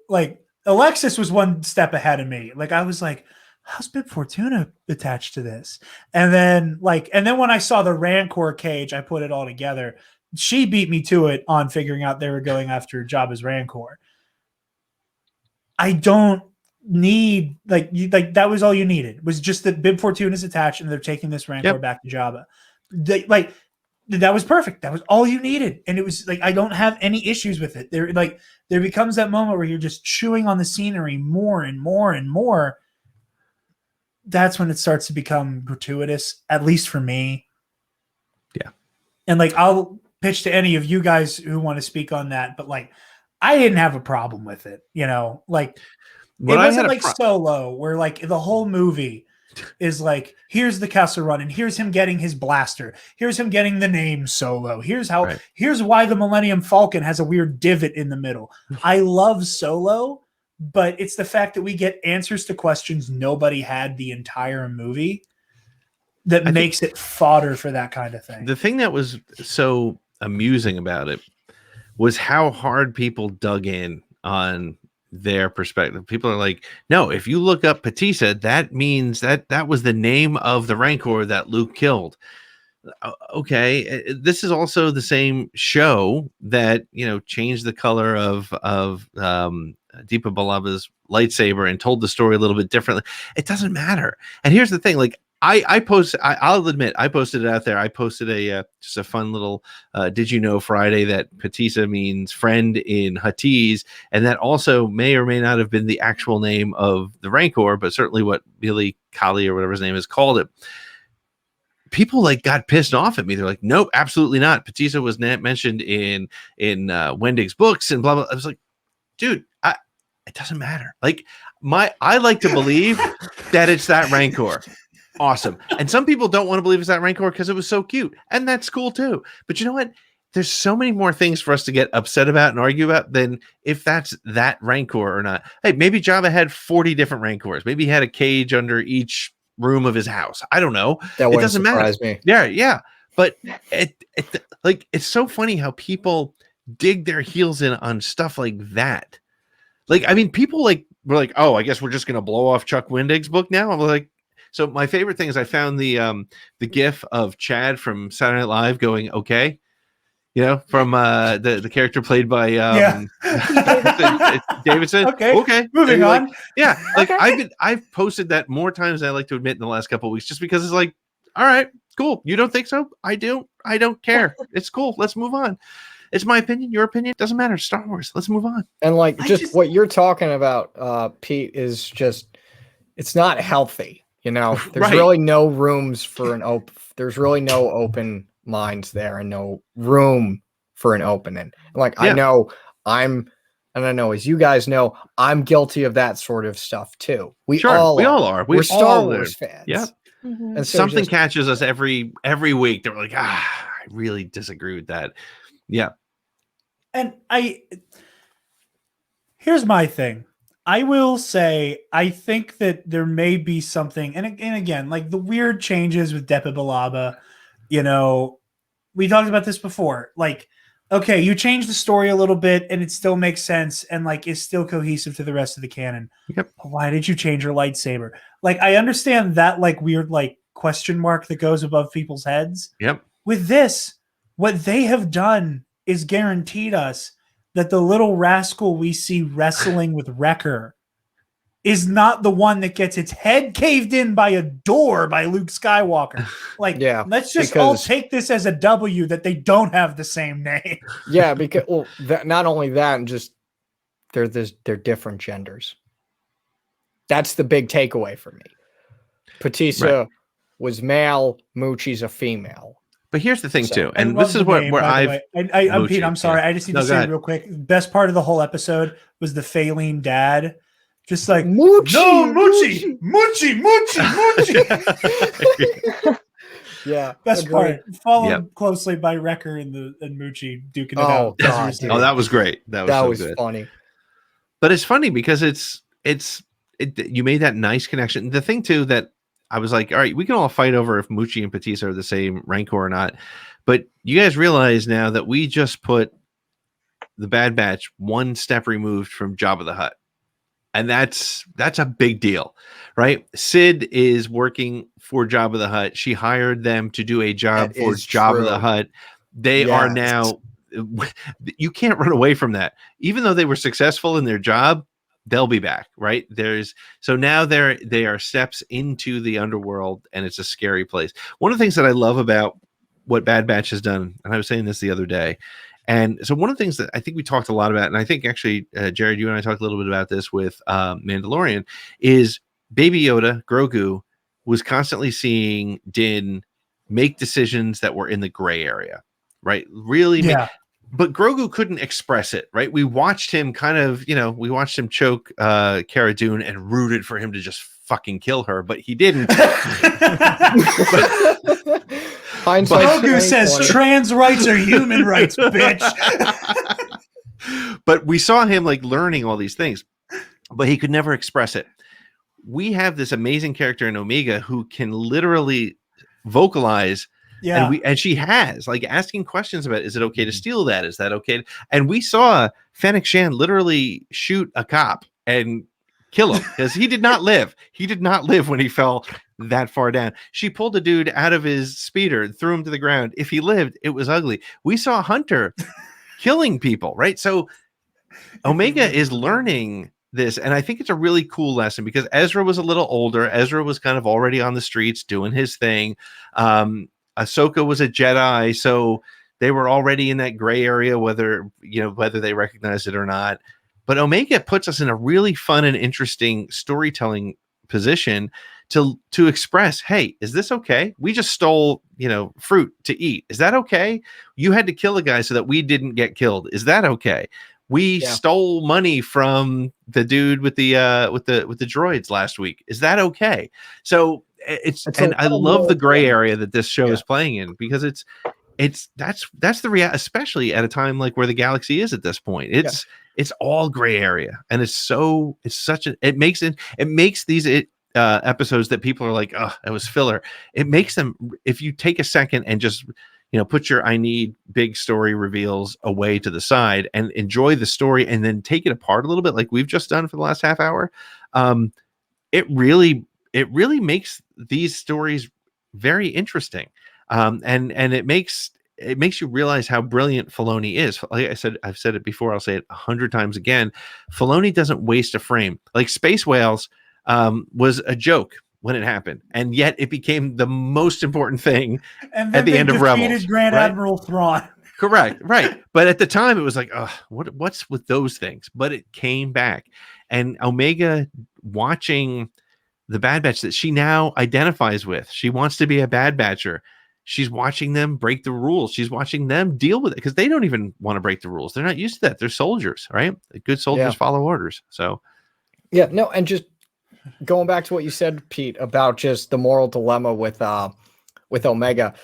like Alexis was one step ahead of me. Like, I was like, how's Bib Fortuna attached to this? And then when I saw the Rancor cage, I put it all together. She beat me to it on figuring out they were going after Jabba's Rancor. I don't need that was all you needed, was just that Bib Fortuna is attached and they're taking this Rancor back to Jabba. That was perfect. That was all you needed. And it was like, I don't have any issues with it. There becomes that moment where you're just chewing on the scenery more and more and more. That's when it starts to become gratuitous, at least for me. Yeah. And like, I'll pitch to any of you guys who want to speak on that, but like, I didn't have a problem with it. Like, it wasn't like Solo, where like the whole movie is like, here's the Kessel Run, and here's him getting his blaster. Here's him getting the name Solo. Here's why the Millennium Falcon has a weird divot in the middle. I love Solo, but it's the fact that we get answers to questions nobody had the entire movie that makes it fodder for that kind of thing. The thing that was so amusing about it was how hard people dug in on their perspective. People are like, no, if you look up Patissa, that means that was the name of the Rancor that Luke killed. Okay, this is also the same show that changed the color of Deepa Balaba's lightsaber and told the story a little bit differently. It doesn't matter. And here's the thing, like, I'll admit, I posted it out there. I posted just a fun little did you know Friday that Patissa means friend in Huttese, and that also may or may not have been the actual name of the Rancor, but certainly what Billy Kali or whatever his name is called it. People like got pissed off at me. They're like, nope, absolutely not. Patissa was mentioned in Wendig's books and blah blah. I was like, dude, it doesn't matter. Like, I like to believe that it's that Rancor. Awesome. And some people don't want to believe it's that Rancor because it was so cute, and that's cool too. But you know what? There's so many more things for us to get upset about and argue about than if that's that Rancor or not. Hey, maybe Jabba had 40 different Rancors. Maybe he had a cage under each room of his house. I don't know. That wouldn't surprise me. Yeah. But it's so funny how people dig their heels in on stuff like that. Like, I mean, people were like, oh, I guess we're just gonna blow off Chuck Wendig's book now. I'm like, so my favorite thing is I found the GIF of Chad from Saturday Night Live going, okay, from the character played by Davidson. Okay, moving on. Yeah, like I've posted that more times than I like to admit in the last couple of weeks, just because it's like, all right, cool. You don't think so? I do. I don't care. It's cool. Let's move on. It's my opinion. Your opinion doesn't matter. Star Wars. Let's move on. And like, just what you're talking about, Pete, is it's not healthy. There's Right. really no rooms for there's really no open minds there and no room for an opening. Like, I know I don't know, as you guys know, I'm guilty of that sort of stuff too. We all are. We're Star Wars fans. Yeah. Mhm. And so Something catches us every week that we're like, I really disagree with that. Yeah. And here's my thing. I will say, I think that there may be something, and again, like the weird changes with Depa Billaba, we talked about this before. Like, okay, you change the story a little bit and it still makes sense and like is still cohesive to the rest of the canon. Yep. But why did you change your lightsaber? Like, I understand that like weird like question mark that goes above people's heads. Yep. With this, what they have done is guaranteed us that the little rascal we see wrestling with Wrecker is not the one that gets its head caved in by a door by Luke Skywalker. Like, let's just all take this as a W that they don't have the same name. Yeah, because not only that, and just they're different genders. That's the big takeaway for me. Patissa was male, Moochie's a female. But here's the thing too, and this is where I'm Pete. I'm sorry. I just need to say real quick. Best part of the whole episode was the Faline dad, just like Moochie, no Moochie, Moochie. Yeah, best part, followed closely by Wrecker and Moochie duking it out. God, oh, that was great. That was so good. Funny. But it's funny because you made that nice connection. The thing too that I was like, all right, we can all fight over if Moochie and Patissa are the same Rancor or not. But you guys realize now that we just put the Bad Batch one step removed from Jabba the Hutt. And that's a big deal, right? Sid is working for Jabba the Hutt. She hired them to do a job for Jabba the Hutt. They are now, you can't run away from that. Even though they were successful in their job, they'll be back, right? So now they are steps into the underworld, and it's a scary place. One of the things that I love about what Bad Batch has done, and I was saying this the other day, and so one of the things that I think we talked a lot about, and I think actually, Jared, you and I talked a little bit about this with Mandalorian, is Baby Yoda, Grogu, was constantly seeing Din make decisions that were in the gray area, right? Really but Grogu couldn't express it, right? We watched him we watched him choke Cara Dune and rooted for him to just fucking kill her, but he didn't. Grogu says trans rights are human rights, bitch. But we saw him like learning all these things, but he could never express it. We have this amazing character in Omega who can literally vocalize. Yeah, and she has like asking questions about, is it okay to steal that? Is that okay? And we saw Fennec Shand literally shoot a cop and kill him because he did not live. He did not live when he fell that far down. She pulled a dude out of his speeder and threw him to the ground. If he lived, it was ugly. We saw Hunter killing people, right? So Omega is learning this, and I think it's a really cool lesson because Ezra was a little older. Ezra was kind of already on the streets doing his thing. Ahsoka was a Jedi, so they were already in that gray area, whether they recognized it or not. But Omega puts us in a really fun and interesting storytelling position to express, hey, is this okay? We just stole, fruit to eat. Is that okay? You had to kill a guy so that we didn't get killed. Is that okay? We stole money from the dude with the droids last week. Is that okay? So I love the gray area that this show is playing in because that's the reality, especially at a time like where the galaxy is at this point. It's all gray area, and it makes these episodes that people are like, oh, it was filler. It makes them, if you take a second and just put your I need big story reveals away to the side and enjoy the story, and then take it apart a little bit, like we've just done for the last half hour. It really makes these stories very interesting. And it makes you realize how brilliant Filoni is. Like I said, I've said it before, I'll say it 100 times again. Filoni doesn't waste a frame. Like Space Whales was a joke when it happened, and yet it became the most important thing at the end of Rebels. Grand Admiral Thrawn. Correct, right. But at the time, it was like, what's with those things? But it came back, and Omega watching the Bad Batch that she now identifies with. She wants to be a Bad Batcher. She's watching them break the rules. She's watching them deal with it because they don't even want to break the rules. They're not used to that. They're soldiers, right? Good soldiers follow orders. So, yeah, no, and just going back to what you said, Pete, about just the moral dilemma with Omega.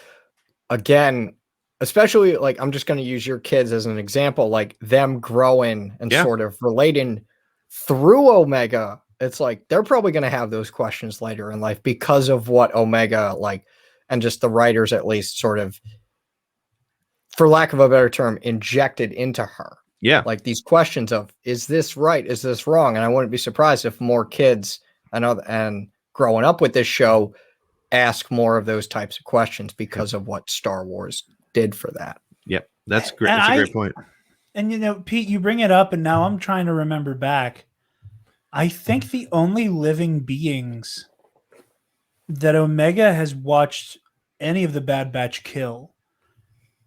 Again, especially like I'm just going to use your kids as an example, like them growing and sort of relating through Omega. It's like they're probably going to have those questions later in life because of what Omega like. And just the writers, at least, sort of, for lack of a better term, injected into her. Yeah. Like these questions of, is this right? Is this wrong? And I wouldn't be surprised if more kids and growing up with this show ask more of those types of questions because of what Star Wars did for that. Yep. That's great. That's a great point. And, you know, Pete, you bring it up, and now I'm trying to remember back. I think the only living beings that Omega has watched any of the Bad Batch kill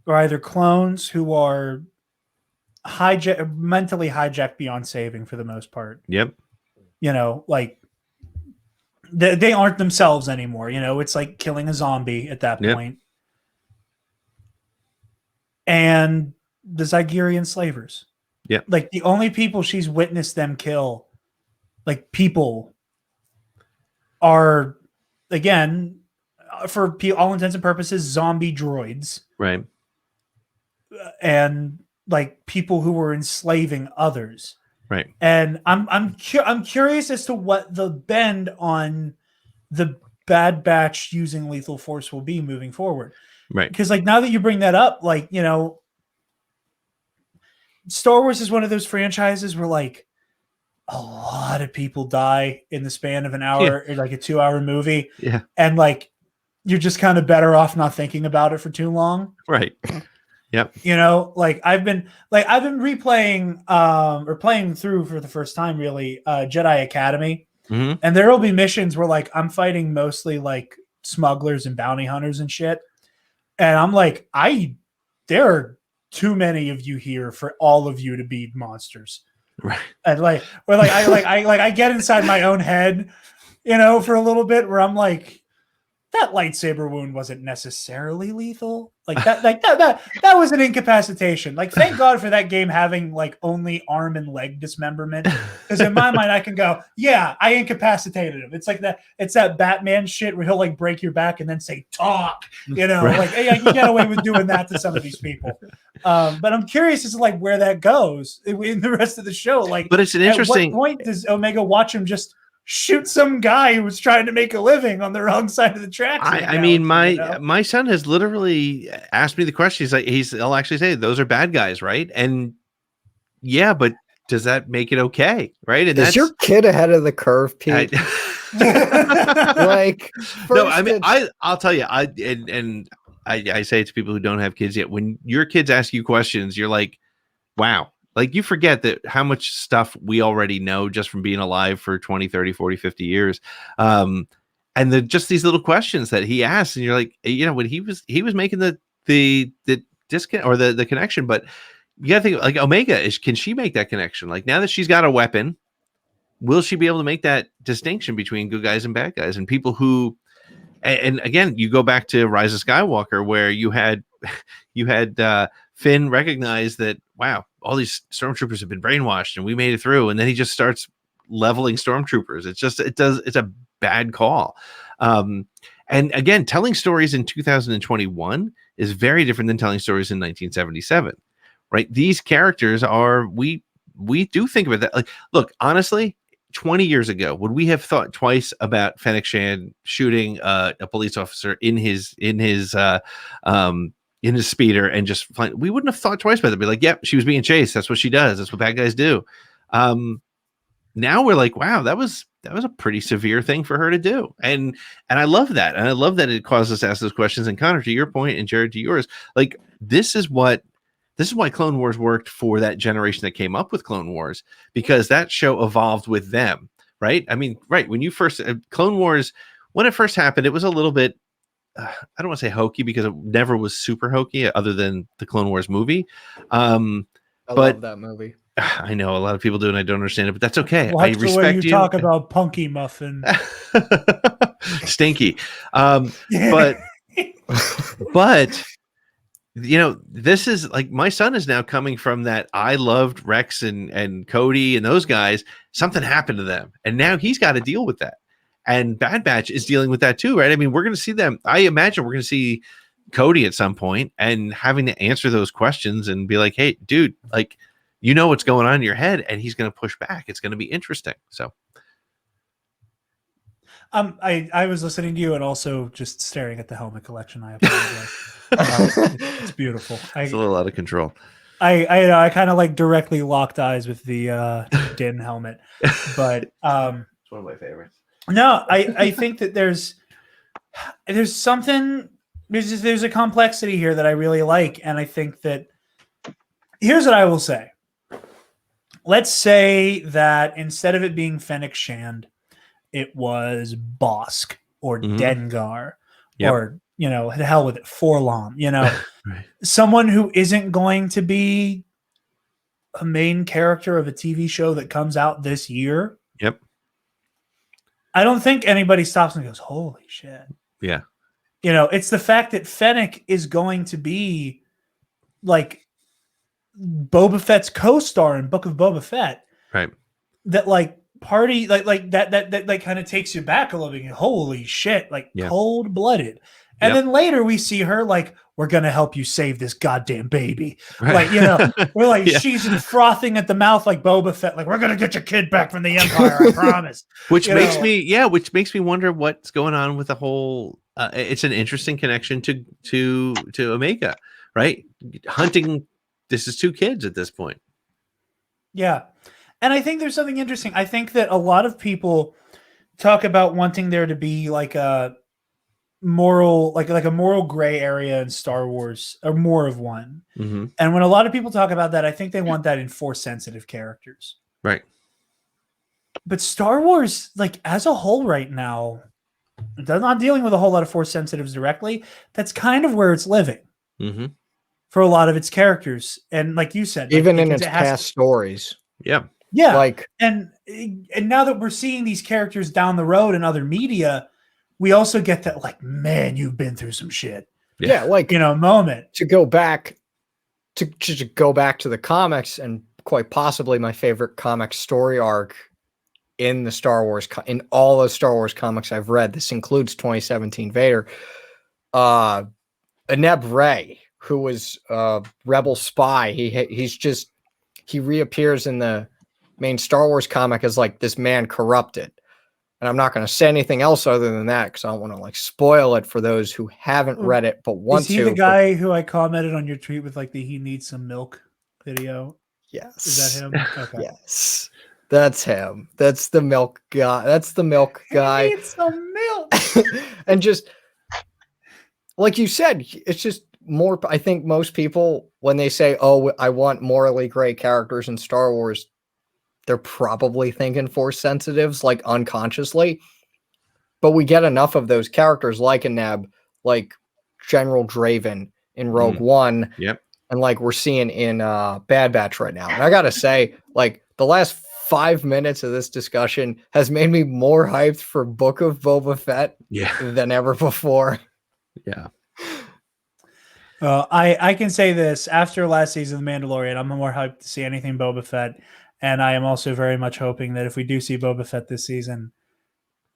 are either clones who are mentally hijacked beyond saving for the most part. Yep. You know, like they aren't themselves anymore. You know, it's like killing a zombie at that point. And the Zygerian slavers. Yeah. Like the only people she's witnessed them kill, like people, are, again, for all intents and purposes, zombie droids. Right. And like people who were enslaving others. Right. And I'm curious as to what the bend on the Bad Batch using lethal force will be moving forward. Right. Because like now that you bring that up, like, you know, Star Wars is one of those franchises where like a lot of people die in the span of an hour, like a 2-hour movie. Yeah. And like, you're just kind of better off not thinking about it for too long. Right. Yep. You know, like I've been replaying or playing through for the first time really Jedi Academy. Mm-hmm. And there will be missions where like I'm fighting mostly like smugglers and bounty hunters and shit. And I'm like, there are too many of you here for all of you to be monsters. Right. And like, or like I get inside my own head, you know, for a little bit where I'm like, that lightsaber wound wasn't necessarily lethal. Like that was an incapacitation. Like, thank God for that game having like only arm and leg dismemberment. Because in my mind, I can go, yeah, I incapacitated him. It's like that. It's that Batman shit where he'll like break your back and then say talk. You know, right. Like, hey, I can get away with doing that to some of these people. But I'm curious as to like where that goes in the rest of the show. Like, but it's an interesting. At what point does Omega watch him just shoot some guy who was trying to make a living on the wrong side of the tracks? I mean, my son has literally asked me the question. He's like, he'll actually say those are bad guys, right? And yeah, but does that make it okay, right? And is your kid ahead of the curve, Pete? Like, no, I mean, I'll tell you, I say it to people who don't have kids yet. When your kids ask you questions, you're like, wow. Like, you forget that how much stuff we already know just from being alive for 20, 30, 40, 50 years. And just these little questions that he asks, and you're like, you know, when he was making the disconnect or the connection, but you gotta think like Omega can she make that connection? Like, now that she's got a weapon, will she be able to make that distinction between good guys and bad guys and people who, and again, you go back to Rise of Skywalker where you had Finn recognize that, wow, all these stormtroopers have been brainwashed and we made it through. And then he just starts leveling stormtroopers. It's a bad call. And again, telling stories in 2021 is very different than telling stories in 1977, right? These characters are, we do think about that. Like, look, honestly, 20 years ago, would we have thought twice about Fennec Shand shooting a police officer in his speeder and just flying? We wouldn't have thought twice about it. Be like, yep, she was being chased. That's what she does. That's what bad guys do. Now we're like, wow, that was a pretty severe thing for her to do. And I love that. And I love that it caused us to ask those questions. And Connor, to your point, and Jared, to yours, like, this is why Clone Wars worked for that generation that came up with Clone Wars, because that show evolved with them. Right. I mean, right. When you first Clone Wars, when it first happened, it was a little bit, I don't want to say hokey because it never was super hokey other than the Clone Wars movie. I love that movie. I know a lot of people do, and I don't understand it, but that's okay. Watch I the respect way you talk about Punky Muffin. Stinky. But you know, this is like my son is now coming from that. I loved Rex and Cody and those guys. Something happened to them, and now he's got to deal with that. And Bad Batch is dealing with that too, right? I mean, we're going to see them. I imagine we're going to see Cody at some point and having to answer those questions and be like, "Hey, dude, like, you know what's going on in your head," and he's going to push back. It's going to be interesting. So. I was listening to you and also just staring at the helmet collection. I apologize. It's beautiful. It's a little out of control. I kind of like directly locked eyes with the Din helmet, but it's one of my favorites. No, I think that there's something. There's a complexity here that I really like, and I think that here's what I will say. Let's say that instead of it being Fennec Shand, it was Bosk or Dengar or, you know, hell with it, Forlom, you know, right. Someone who isn't going to be a main character of a TV show that comes out this year. Yep. I don't think anybody stops and goes, holy shit. Yeah. You know, it's the fact that Fennec is going to be like Boba Fett's co-star in Book of Boba Fett. Right. That like party like that kind of takes you back a little bit. Holy shit, like cold-blooded. And then later we see her like, we're gonna help you save this goddamn baby. Right. Like, you know, we're like she's frothing at the mouth like Boba Fett, like we're gonna get your kid back from the Empire, I promise. Which makes me wonder what's going on with the whole it's an interesting connection to Omega, right? Hunting, this is two kids at this point. Yeah. And I think there's something interesting. I think that a lot of people talk about wanting there to be like a moral, like a moral gray area in Star Wars, or more of one. Mm-hmm. And when a lot of people talk about that, I think they want that in Force sensitive characters. Right. But Star Wars, like as a whole right now, they're not dealing with a whole lot of Force sensitives directly. That's kind of where it's living. Mm-hmm. For a lot of its characters. And like you said, even in its past stories. Yeah. Yeah. Like, and now that we're seeing these characters down the road in other media, we also get that like, man, you've been through some shit. Yeah, like, you know, moment to go back to go back to the comics, and quite possibly my favorite comic story arc in the Star Wars, in all the Star Wars comics I've read. This includes 2017 Vader. Aneb Ray, who was a rebel spy. He reappears in the main Star Wars comic as like this man corrupted. And I'm not going to say anything else other than that because I don't want to like spoil it for those who haven't read it but want to. Is he the guy who I commented on your tweet with like the "he needs some milk" video? Yes. Is that him? Okay. Yes. That's him. That's the milk guy. That's the milk guy. He needs some milk. And just like you said, it's just more. I think most people, when they say, "Oh, I want morally gray characters in Star Wars," they're probably thinking Force sensitives, like unconsciously. But we get enough of those characters, like Aneb, like General Draven in Rogue One, and like we're seeing in Bad Batch right now. And I gotta say, like the last 5 minutes of this discussion has made me more hyped for Book of Boba Fett than ever before. Yeah. I can say this, after last season of The Mandalorian, I'm more hyped to see anything Boba Fett. And I am also very much hoping that if we do see Boba Fett this season,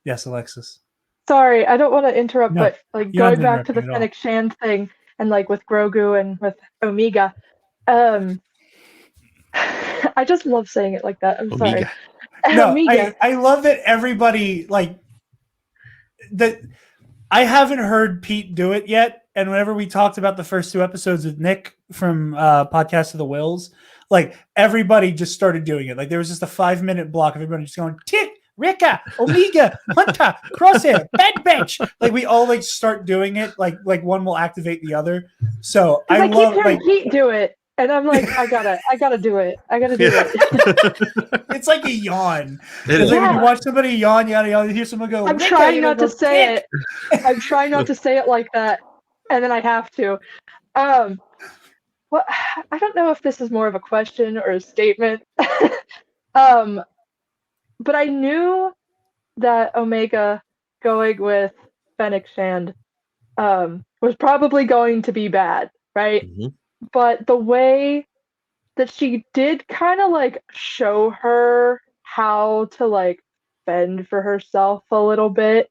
yes, Alexis. Sorry, I don't want to interrupt, but like going back to the Fennec Shand thing, and like with Grogu and with Omega, I just love saying it like that. I'm Omega. sorry. No, Omega. I love that everybody like that. I haven't heard Pete do it yet, and whenever we talked about the first 2 episodes with Nick from Podcast of the Wills, like everybody just started doing it. Like there was just a 5-minute block of everybody just going Tick, Rika, Omega, Hunter, Crosshair, Bad Batch. Like we all like start doing it. Like one will activate the other. So I keep love hearing like Pete do it, and I'm like, I gotta do it. I gotta do it. It's like a yawn. It's like when you watch somebody yawn, you hear someone go. I'm trying not to say it. I'm trying not to say it like that, and then I have to. well, I don't know if this is more of a question or a statement. But I knew that Omega going with Fennec Shand was probably going to be bad, right? Mm-hmm. But the way that she did kind of like show her how to like fend for herself a little bit.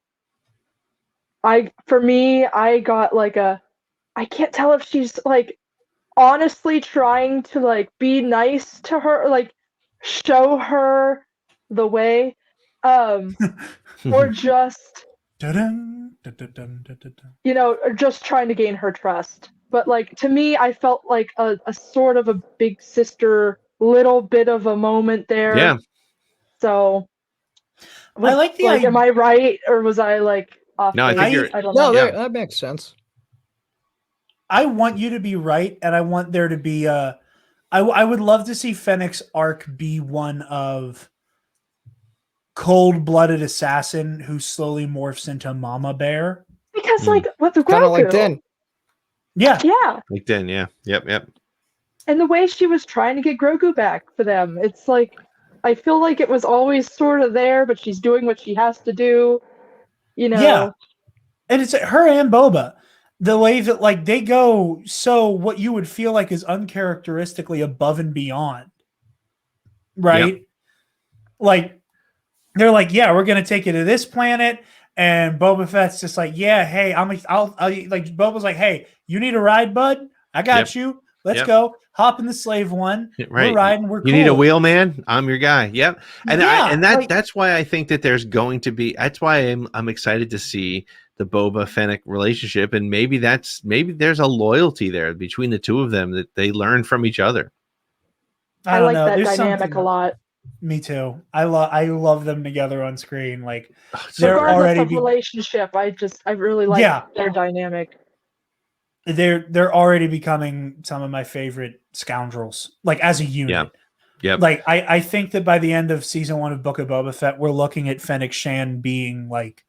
I got like I can't tell if she's like honestly trying to like be nice to her, like show her the way, or just or just trying to gain her trust. But like to me, I felt like a sort of a big sister, little bit of a moment there. Yeah. So I like the am I right, or was I like off? No, I think you're. I don't know. No, that makes sense. I want you to be right, and I want there to be I would love to see Fennec's arc be one of cold-blooded assassin who slowly morphs into Mama Bear. Because like with the Kind of like Grogu, Din. Yeah. Like Din, yeah. Yep. and the way she was trying to get Grogu back for them, it's like I feel like it was always sort of there, but she's doing what she has to do. Yeah. And it's her and Boba. The way that like they go so what you would feel like is uncharacteristically above and beyond. Right? Yep. Like they're like, yeah, we're gonna take you to this planet, and Boba Fett's just like, yeah, hey, I'll like Boba's like, hey, you need a ride, bud? I got you. Let's go. Hop in the slave one. Right. We're riding. We're You need a wheel, man? I'm your guy. Yep. And that's why I think that there's going to be. That's why I'm excited to see the Boba Fennec relationship, and maybe there's a loyalty there between the two of them that they learn from each other. I like that dynamic a lot. Me too. I love them together on screen. Like they're already relationship. I really like their dynamic. They're already becoming some of my favorite scoundrels. Like as a unit. Yeah. Like I think that by the end of season 1 of Book of Boba Fett, we're looking at Fennec Shand being like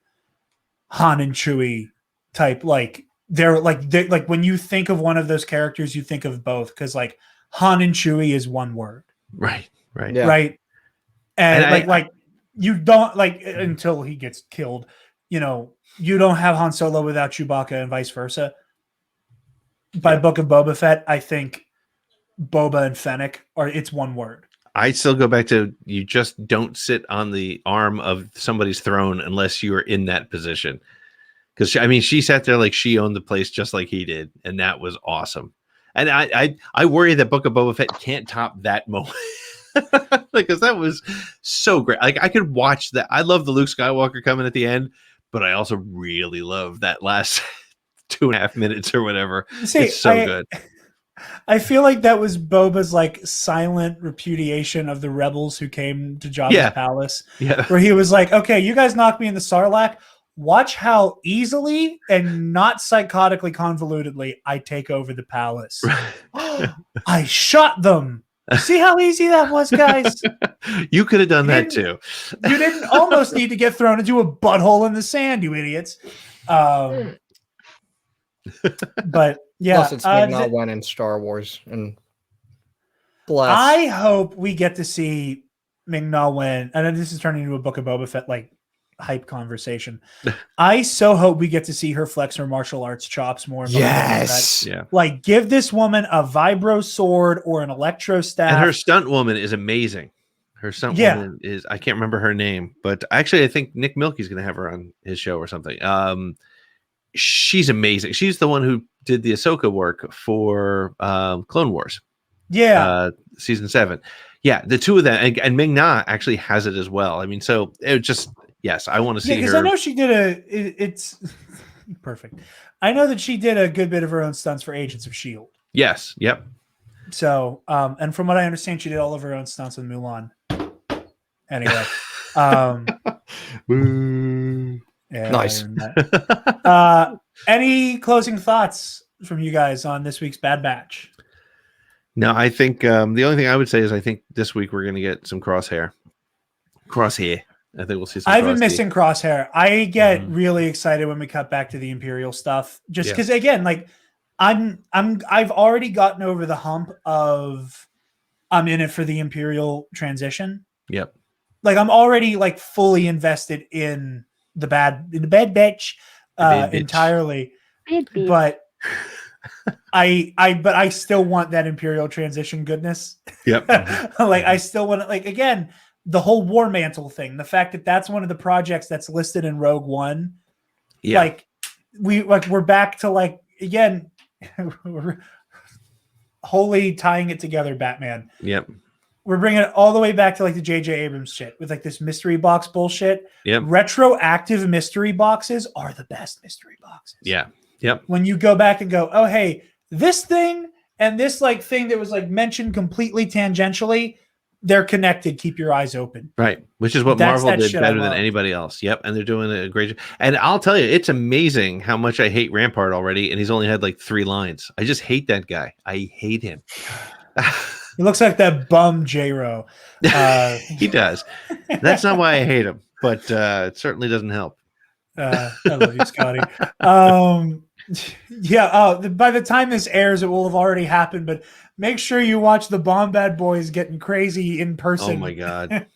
Han and Chewie type. Like they're like when you think of one of those characters, you think of both, because like Han and Chewie is one word. Right. Yeah. Right. And like you don't like until he gets killed, you don't have Han Solo without Chewbacca and vice versa. By Book of Boba Fett, I think Boba and Fennec it's one word. I still go back to, you just don't sit on the arm of somebody's throne unless you are in that position. Because she sat there like she owned the place just like he did, and that was awesome. And I worry that Book of Boba Fett can't top that moment. Because that was so great. Like I could watch that. I love the Luke Skywalker coming at the end, but I also really love that last 2.5 minutes or whatever. It's so good. I feel like that was Boba's like silent repudiation of the rebels who came to Jabba's palace. Yeah. Where he was like, okay, you guys knocked me in the Sarlacc. Watch how easily and not psychotically convolutedly I take over the palace. I shot them. See how easy that was, guys? You could have done that too. You didn't almost need to get thrown into a butthole in the sand, you idiots. But yeah. Plus it's Ming-Na Wen in Star Wars. And bless. I hope we get to see Ming-Na Wen. And this is turning into a Book of Boba Fett like hype conversation. I so hope we get to see her flex her martial arts chops more. Yes. Yeah. Like give this woman a vibro sword or an electro staff. And her stunt woman is amazing. Her stunt woman is, I can't remember her name, but actually I think Nick Milky's going to have her on his show or something. She's amazing. She's the one who did the Ahsoka work for Clone Wars. Yeah. Season 7. Yeah. The two of them, and Ming-Na actually has it as well. I mean, so it just, yes, I want to see her. Because I know she did it's perfect. I know that she did a good bit of her own stunts for Agents of S.H.I.E.L.D. Yes. Yep. So, and from what I understand, she did all of her own stunts with Mulan. Anyway. Yeah, nice. Any closing thoughts from you guys on this week's Bad Batch? No, I think the only thing I would say is I think this week we're going to get some Crosshair. I think we'll see some. I've been missing Crosshair. I get really excited when we cut back to the Imperial stuff, just because again, like I've already gotten over the hump of I'm in it for the Imperial transition. Yep. Like I'm already like fully invested in the bad bitch entirely. But I still want that Imperial transition goodness. Yep. Like I still want to, like, again, the whole War Mantle thing, the fact that that's one of the projects that's listed in Rogue One. Yeah. Like we're back to like, again, wholly tying it together, Batman. Yep. We're bringing it all the way back to like the JJ Abrams shit with like this mystery box bullshit. Yep. Retroactive mystery boxes are the best mystery boxes. Yeah. Yep. When you go back and go, oh, hey, this thing and this like thing that was like mentioned completely tangentially, they're connected. Keep your eyes open. Right. Which is what That's Marvel that did shit better I than love. anybody else. Yep. And they're doing a great job. And I'll tell you, it's amazing how much I hate Rampart already. And he's only had like 3 lines. I just hate that guy. I hate him. He looks like that bum J-Ro. He does. That's not why I hate him, but it certainly doesn't help. I love you, Scotty. By the time this airs, it will have already happened, but make sure you watch the Bomb Bad Boys getting crazy in person. Oh my God.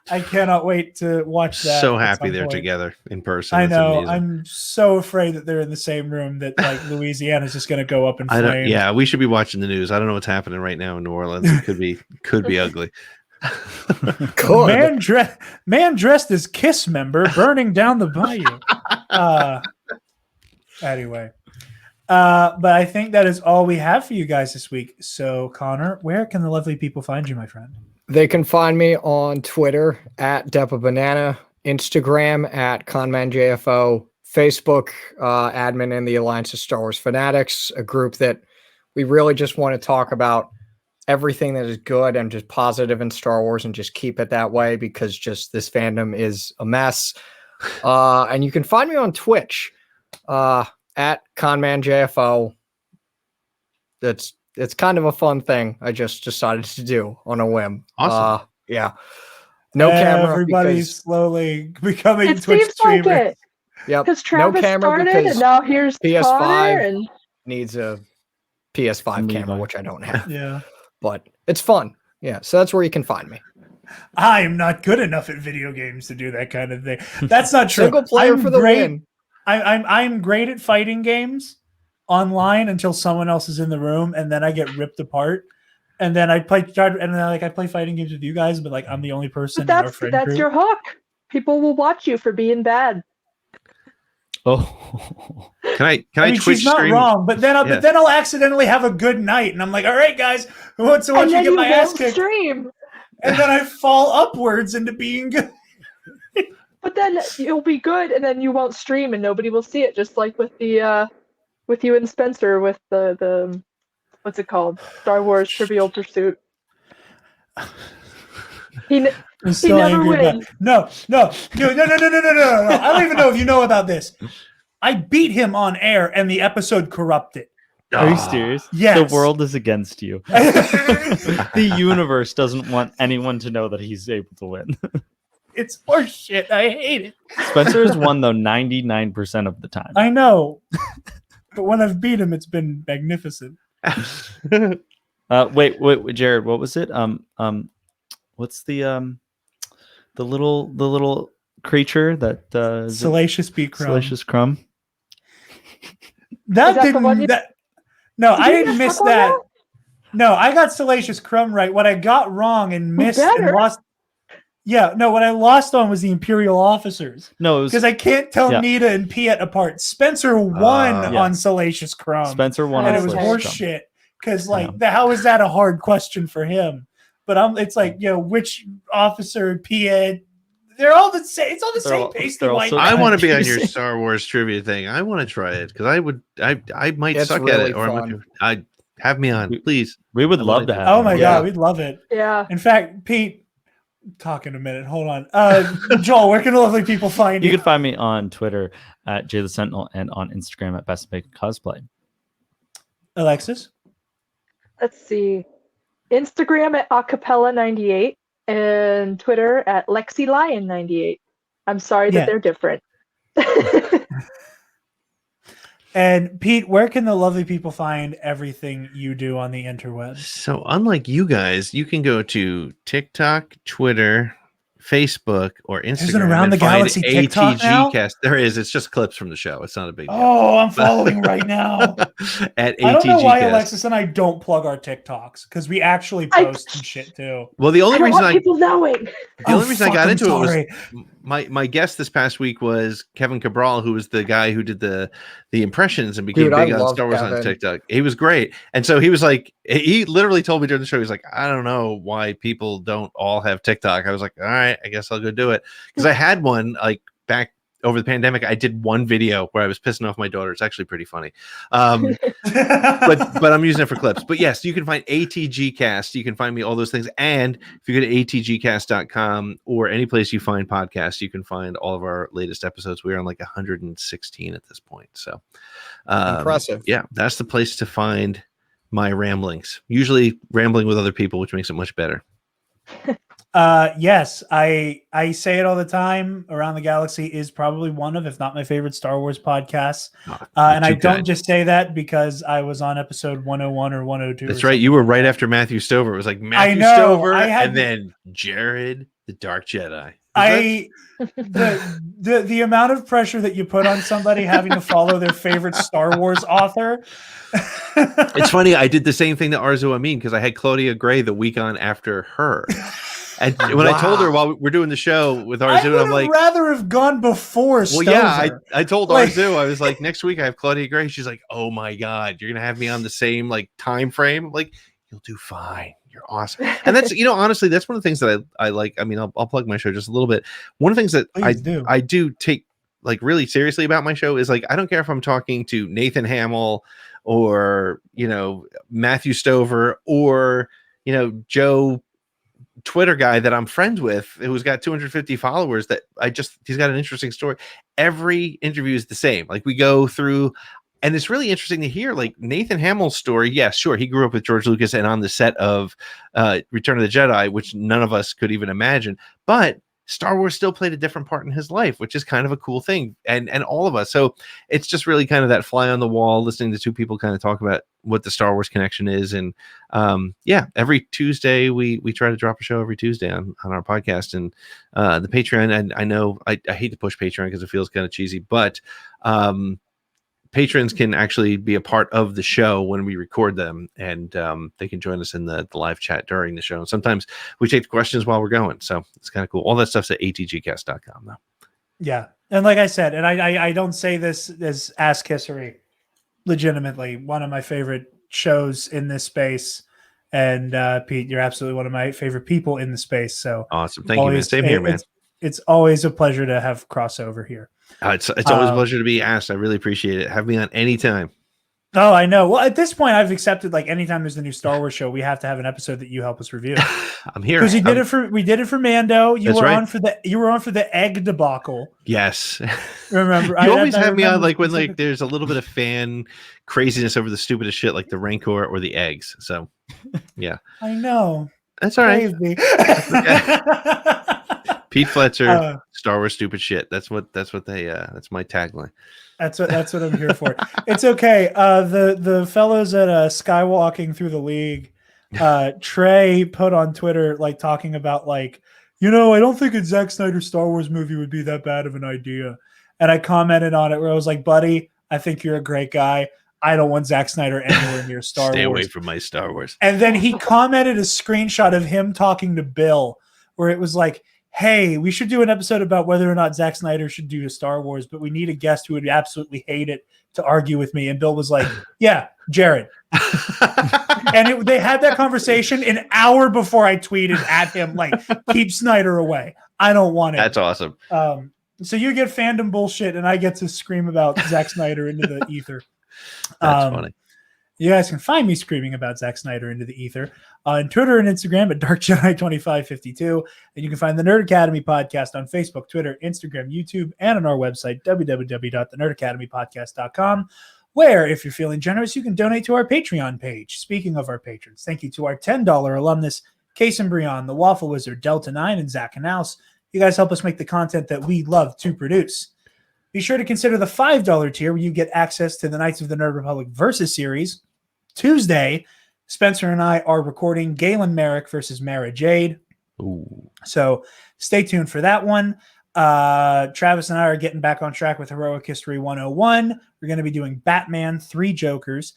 I cannot wait to watch that. So happy they're together in person. I know. I'm so afraid that they're in the same room that like Louisiana's just going to go up in flames. Yeah, we should be watching the news. I don't know what's happening right now in New Orleans. It could be ugly. Man dressed as Kiss member burning down the bayou. Anyway, but I think that is all we have for you guys this week. So, Connor, where can the lovely people find you, my friend? They can find me on Twitter at DepaBanana, Instagram at ConmanJFO, Facebook, admin in the Alliance of Star Wars Fanatics, a group that we really just want to talk about everything that is good and just positive in Star Wars and just keep it that way because just this fandom is a mess. And you can find me on Twitch at ConmanJFO. It's kind of a fun thing I just decided to do on a whim. Awesome. Yeah. No camera. Everybody's slowly becoming It Twitch seems streamers. like it. Yep. Because Travis started, and now here's PS5 Connor, and needs a PS5 camera, which I don't have. Yeah. But it's fun. Yeah. So that's where you can find me. I am not good enough at video games to do that kind of thing. That's not true. Single player for the win. I'm great at fighting games online until someone else is in the room, and then I get ripped apart. And then I play fighting games with you guys, but like I'm the only person in our friend that's group. your hook. People will watch you for being bad. Oh, can I Twitch she's not stream? wrong, but then I'll accidentally have a good night, and I'm like, all right, guys, who wants to watch me get my ass kicked? Stream. And then I fall upwards into being good. But then you'll be good, and then you won't stream, and nobody will see it. Just like with the with you and Spencer with the what's it called? Star Wars Trivial Pursuit. He never wins. No. I don't even know if you know about this. I beat him on air, and the episode corrupted. Are you serious? Yes. The world is against you. The universe doesn't want anyone to know that he's able to win. It's horseshit. I hate it. Spencer has won, though, 99% of the time. I know. But when I've beat him, it's been magnificent. Wait, Jared, what was it? What's the little creature that Salacious Bee Crumb. Salacious Crumb? I didn't miss that. No, I got Salacious Crumb right. What I got wrong and missed and lost. Yeah, no, what I lost on was the Imperial officers. No, because I can't tell Nita and Piet apart. Spencer won on Salacious Crumb. Spencer won, and it was horseshit. Because how is that a hard question for him? But it's like, which officer, Piet? They're all the same. It's all the same pasty white. I want to be on your Star Wars trivia thing. I want to try it because I might suck really at it, or have me on, please. We would love to have. Oh my god, we'd love it. Yeah. In fact, Pete. Talk in a minute. Hold on. Joel, where can lovely people find you? You can find me on Twitter at Jay the Sentinel and on Instagram at Best Make Cosplay. Alexis? Let's see. Instagram at acapella98 and Twitter at LexiLion98. I'm sorry that they're different. And Pete, where can the lovely people find everything you do on the interwebs? So unlike you guys, you can go to TikTok, Twitter, Facebook, or Instagram. There's an Around the Galaxy TikTok now? Cast. There is. It's just clips from the show. It's not a big deal. Oh, I'm following right now. At ATG I don't know why Cast. Alexis and I don't plug our TikToks because we actually post some shit too. Well, the only I don't reason want people knowing. the only reason I got into sorry. it was my guest this past week was Kevin Cabral, who was the guy who did the impressions and became big on Star Wars on TikTok. He was great. And so he was like, he literally told me during the show, he's like, I don't know why people don't all have TikTok. I was like, all right, I guess I'll go do it. Because I had one like back over the pandemic. I did one video where I was pissing off my daughter. It's actually pretty funny. But I'm using it for clips. But yes, you can find ATG Cast. You can find me all those things. And if you go to atgcast.com or any place you find podcasts, you can find all of our latest episodes. We're on like 116 at this point. So impressive. Yeah, that's the place to find my ramblings. Usually rambling with other people, which makes it much better. Yes, I say it all the time. Around the Galaxy is probably one of, if not my favorite Star Wars podcasts. And I don't just say that because I was on episode 101 or 102. That's right. You were right after Matthew Stover. It was like Matthew Stover and then Jared, the Dark Jedi. The amount of pressure that you put on somebody having to follow their favorite Star Wars author. It's funny. I did the same thing to Arzu Amin because I had Claudia Gray the week on after her. And when I told her while we're doing the show with Arzu, I'm like, rather have gone before Stover. Well, yeah, I told Arzu, I was like, next week I have Claudia Gray. She's like, oh my God, you're going to have me on the same like time frame. I'm like, you'll do fine. You're awesome. And that's, honestly, that's one of the things that I like. I mean, I'll plug my show just a little bit. One of the things that I do take like really seriously about my show is like, I don't care if I'm talking to Nathan Hamill or, Matthew Stover or, Joe Twitter guy that I'm friends with who's got 250 followers that he's got an interesting story. Every interview is the same. Like we go through, and it's really interesting to hear like Nathan Hamill's story. Yeah, sure. He grew up with George Lucas and on the set of Return of the Jedi, which none of us could even imagine, but Star Wars still played a different part in his life, which is kind of a cool thing. And all of us. So it's just really kind of that fly on the wall, listening to two people kind of talk about what the Star Wars connection is. And every Tuesday we try to drop a show every Tuesday on our podcast and the Patreon. And I know I hate to push Patreon because it feels kind of cheesy, but patrons can actually be a part of the show when we record them, and they can join us in the live chat during the show. And sometimes we take questions while we're going. So it's kind of cool. All that stuff's at atgcast.com though. Yeah. And like I said, and I don't say this as ass kissery, legitimately one of my favorite shows in this space. And Pete, you're absolutely one of my favorite people in the space. So awesome. Thank you, man. Same here, man. It's always a pleasure to have crossover here. It's always a pleasure to be asked. I really appreciate it. Have me on anytime. Oh, I know. Well, at this point, I've accepted like anytime there's a new Star Wars show, we have to have an episode that you help us review. I'm here because we did it for Mando. You were right. on for the egg debacle. Yes, remember? You always have me on like when like there's a little bit of fan craziness over the stupidest shit like the Rancor or the eggs. So yeah, I know. That's all right. Pete Fletzer, Star Wars stupid shit. That's my tagline. That's what I'm here for. It's okay. The fellows at Skywalking Through the League, Trey put on Twitter like talking about like, I don't think a Zack Snyder Star Wars movie would be that bad of an idea. And I commented on it where I was like, buddy, I think you're a great guy. I don't want Zack Snyder anywhere near Star Wars. Stay away from my Star Wars. And then he commented a screenshot of him talking to Bill where it was like, hey, we should do an episode about whether or not Zack Snyder should do a Star Wars, but we need a guest who would absolutely hate it to argue with me. And Bill was like, yeah, Jared. And they had that conversation an hour before I tweeted at him, like, keep Snyder away. I don't want it. That's awesome. So you get fandom bullshit, and I get to scream about Zack Snyder into the ether. That's funny. You guys can find me screaming about Zack Snyder into the ether on Twitter and Instagram at DarkJedi2552. And you can find the Nerd Academy podcast on Facebook, Twitter, Instagram, YouTube, and on our website, www.thenerdacademypodcast.com, where, if you're feeling generous, you can donate to our Patreon page. Speaking of our patrons, thank you to our $10 alumnus, Case and Brion, the Waffle Wizard, Delta 9, and Zach Knaus. You guys help us make the content that we love to produce. Be sure to consider the $5 tier where you get access to the Knights of the Nerd Republic Versus series. Tuesday, Spencer and I are recording Galen Merrick versus Mara Jade. Ooh. So stay tuned for that one. Travis and I are getting back on track with Heroic History 101. We're going to be doing Batman, 3 Jokers.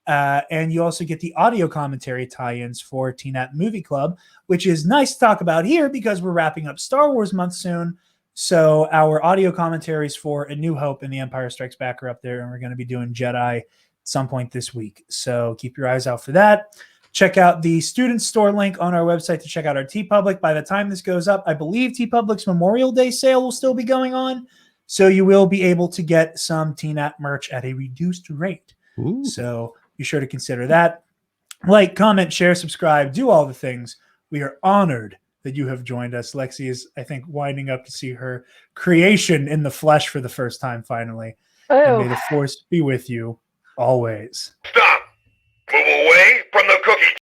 And you also get the audio commentary tie-ins for TNAT Movie Club, which is nice to talk about here because we're wrapping up Star Wars month soon. So our audio commentaries for A New Hope and The Empire Strikes Back are up there, and we're going to be doing Jedi at some point this week. So keep your eyes out for that. Check out the student store link on our website to check out our TeePublic. By the time this goes up, I believe TeePublic's Memorial Day sale will still be going on. So you will be able to get some TNAT merch at a reduced rate. Ooh. So be sure to consider that. Like, comment, share, subscribe, do all the things. We are honored that you have joined us. Lexi is, I think, winding up to see her creation in the flesh for the first time finally. Oh. And may the force be with you always. Stop! Move away from the cookie